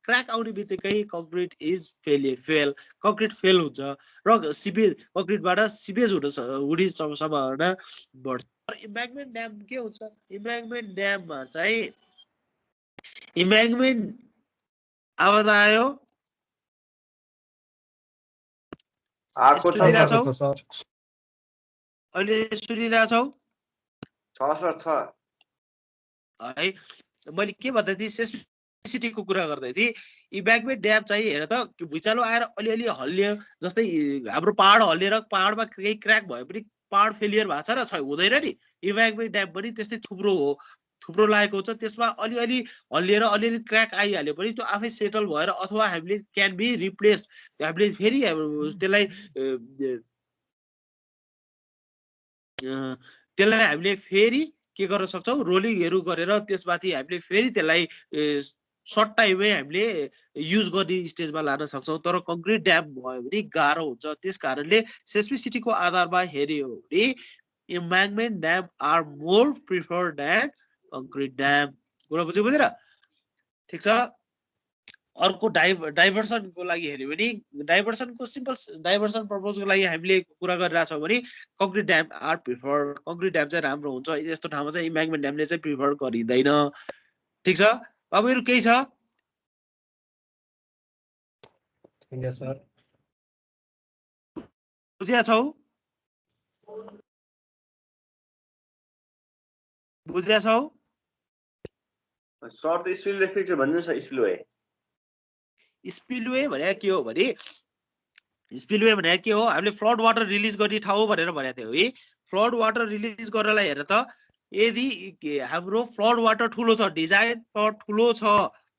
Speaker 7: क्र्याक आउने बित्तिकै concrete is fail concrete fail हुन्छ र सिपेज कङ्क्रिटबाट सिपेज हुने सम्भावना बढ्छ इम्ब्याङ्कमेन्ट ड्याम के हुन्छ इम्ब्याङ्कमेन्ट ड्याममा चाहिँ इम्ब्याङ्कमेन्ट आवाज आयो अहिले सुनिरहेछौ है मैले के भन्दै थिएँ सेस्मिसिटीको कुरा गर्दै थिएँ इम्ब्याङ्कमेन्ट ड्याम चाहिँ हेर त भुइँचालो आएर अलिअलि हल्लियो जस्तै हाम्रो पहाड हल्लिएर पहाडमा केही क्र्याक भयो पनि पहाड फेलियर भएको छ र हुँदैन नि इम्ब्याङ्कमेन्ट ड्याम पनि त्यस्तै थुप्रो लागेको हुन्छ त्यसमा अलिअलि हल्लिएर अलिअलि क्र्याक आइहाल्यो भने त्यो आफै सेटल भएर अथवा हामीले क्यान बी रिप्लेस्ड हामीले फेरि त्यसलाई हामीले फेरि के गर्न सक्छौँ रोलिङहरू गरेर त्यसमाथि हामीले फेरि त्यसलाई सर्ट टाइममै हामीले युज गर्ने स्टेजमा लान सक्छौँ तर कङ्क्रिट ड्याम भयो भने गाह्रो हुन्छ त्यस कारणले सेस्मिसिटीको आधारमा हेर्यो भने embankment dam are more preferred than concrete dam कुरा बुझेर ठिक छ अर्को डाइभर्सनको लागि हेर्यो भने डाइभर्सनको सिम्पल डाइभर्सन पर्पजको लागि हामीले कुरा गरिरहेछौँ भने concrete dam are preferred concrete dam चाहिँ राम्रो हुन्छ यस्तो ठाउँमा चाहिँ इम्ब्याङ्कमेन्ट ड्यामले चाहिँ प्रिफर गरिँदैन ठिक छ बाबुहरू केही छ बुझिया छौ
Speaker 8: सर्ट स्पिलवे फिक्चर भन्नु छ स्पिलवे
Speaker 7: स्पिलवे भने के हो भने स्पिलवे भने के हो हामीले फ्लड वाटर रिलिज गर्ने ठाउँ भनेर भनेको थियो है फ्लड वाटर रिलिज गर्नलाई हेर त यदि हाम्रो फ्लड वाटर ठुलो छ डिजाइन ठुलो छ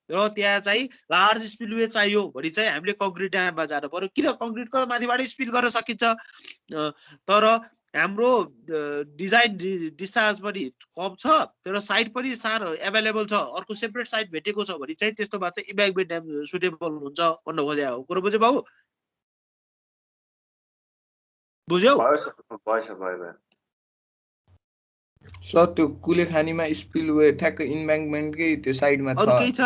Speaker 7: र त्यहाँ चाहिँ लार्ज स्पिलवे चाहियो भने चाहिँ हामीले कङ्क्रिट ड्याममा जानु पर्यो किन कङ्क्रिटको माथिबाट स्पिल गर्न सकिन्छ तर हाम्रो डिजाइन डिस्चार्ज पनि कम छ तर साइड पनि सानो एभाइलेबल छ अर्को सेपरेट साइड भेटेको छ भने चाहिँ त्यस्तोमा चाहिँ इम्ब्याङ्कमेन्ट ड्याम सुटेबल हुन्छ भन्नु खोजेको हो कुरो बुझ्यो बाबु बुझ्यौ
Speaker 8: भयो
Speaker 6: सर त्यो कुलेखानीमा स्पिलवे ठ्याक्क इम्ब्याङ्कमेन्टकै त्यो साइडमा छ
Speaker 7: अरु केही छ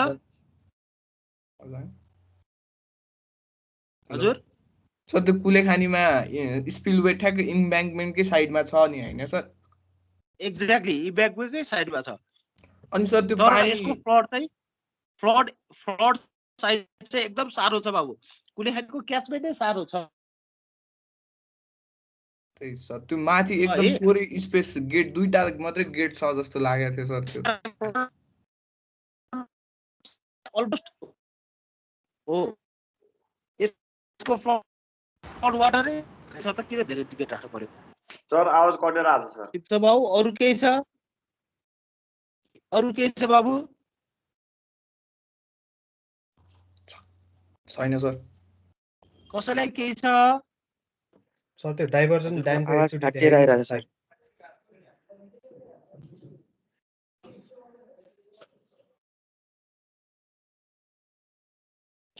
Speaker 7: हजुर
Speaker 6: सर त्यो कुलेखानीमा स्पिलवे ठ्याक्क इम्ब्याङ्कमेन्टकै साइडमा छ नि हैन सर
Speaker 7: एक्ज्याक्टली इम्ब्याङ्कमेन्टकै साइडमा छ
Speaker 6: अनि सर त्यो
Speaker 7: तर
Speaker 6: पानी
Speaker 7: यसको फ्लड चाहिँ फ्लड साइज चाहिँ एकदम सानो छ बाबु कुलेखानीको क्याचमेन्टै सानो छ
Speaker 6: त्यही सर त्यो माथि एकदम थोरै स्पेस गेट दुईटा मात्रै गेट छ जस्तो लागेको थियो सर त्यो
Speaker 7: अलमोस्ट हो यसको फ्लड वाटरै छ त किन धेरै गेट राख्नु पर्यो
Speaker 8: सर आवाज कटेर आछ सर
Speaker 7: ठीक छ बाबु अरु केही छ बाबु
Speaker 6: छैन सर
Speaker 7: कसैलाई केही छ
Speaker 4: सर त्यो डाइभर्जन ड्यामको
Speaker 9: आवाज
Speaker 4: एकचोटि
Speaker 9: काटिएर आइरहेको छ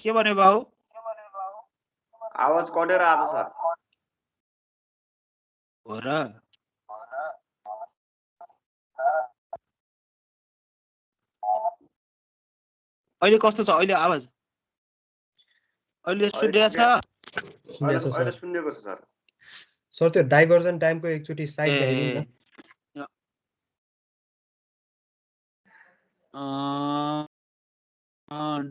Speaker 7: के भन्यो बाबु
Speaker 8: आवाज कटेर आछ सर
Speaker 7: हो र अहिले कस्तो छ अहिले आवाज अहिले सुनिरहेछ
Speaker 8: अहिले सुन्नेको छ सर
Speaker 4: सर त्यो डाइभर्जन ड्यामको एकचोटि स्लाइड देखाइदिनु न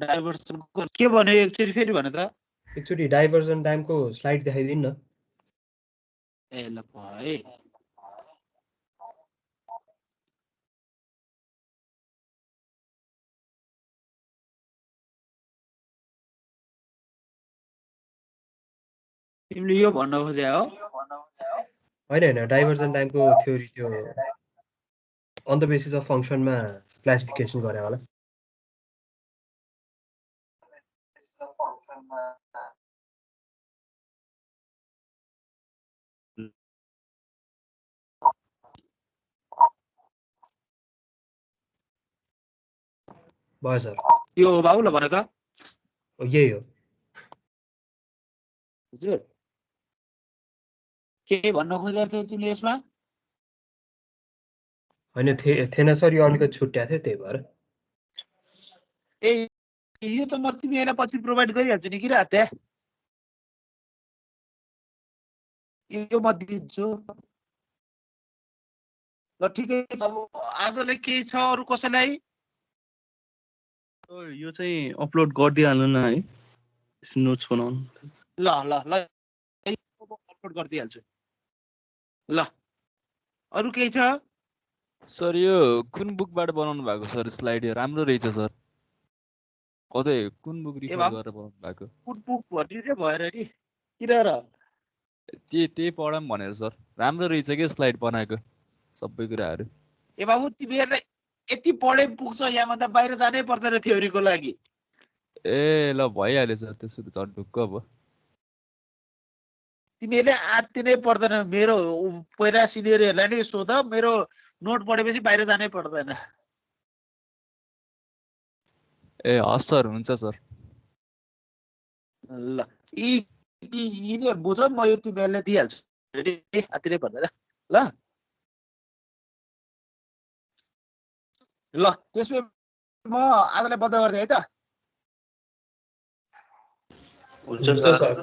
Speaker 7: डाइभर्सनको के भन्यो एकचोटि फेरि भन त
Speaker 4: एकचोटि डाइभर्जन ड्यामको स्लाइड देखाइदिनु न
Speaker 7: ए ल भाइ तिमीले यो भन्न खोजे हो
Speaker 4: हैन डाइभर्जन ड्यामको थ्योरी त्यो अन द बेसिस अफ फंक्सनमा क्लासिफिकेसन गरे होला भयो सर
Speaker 7: यो हो बाबु ल भन त
Speaker 4: यही हो
Speaker 7: हजुर के भन्न खोजेको थियो तिमीले यसमा
Speaker 4: हैन थिएन सर यो अलिकति छुट्याएको थियो त्यही भएर
Speaker 7: ए यो त म तिमीलाई पछि प्रोभाइड गरिहाल्छु नि किन हत्या यो म दिन्छु ल ठिकै छ अब आजलाई केही छ अरु कसैलाई
Speaker 10: यो चाहिँ अपलोड गरिदिइहाल्नु न है नोट्स बनाउनु
Speaker 7: ल ल ल अपलोड गरिदिइहाल्छु ल अरु केही छ
Speaker 2: सर यो कुन बुकबाट बनाउनु भएको सर स्लाइड यो राम्रो रहेछ सर कतै कुन बुक रिफर गरेर बनाउनु भएको
Speaker 7: कुन बुक भन्ने चाहिँ भएर नि किन र
Speaker 2: त्यही पढाम भनेर सर राम्रो रहेछ के स्लाइड बनाएको सबै कुराहरु
Speaker 7: ए बाबु तिमीहरुलाई यति पढे पुग्छ यहाँभन्दा बाहिर जानै पर्दैन थ्योरीको लागि
Speaker 2: ए ल भइहाल्यो सर त्यसो त ढुक्क भयो
Speaker 7: तिमीले आत्तिनै पर्दैन मेरो पहिला सिनियरहरुलाई नै सोध मेरो नोट पढेपछि बाहिर जानै पर्दैन
Speaker 2: ए हस् सर हुन्छ सर
Speaker 7: ल यिनीहरु बुझ म यो तिमीहरुलाई दिइहाल्छु आत्तिनै पर्दैन ल ल त्यसमै म आजलाई बन्द गर्दै है त
Speaker 8: हुन्छ सर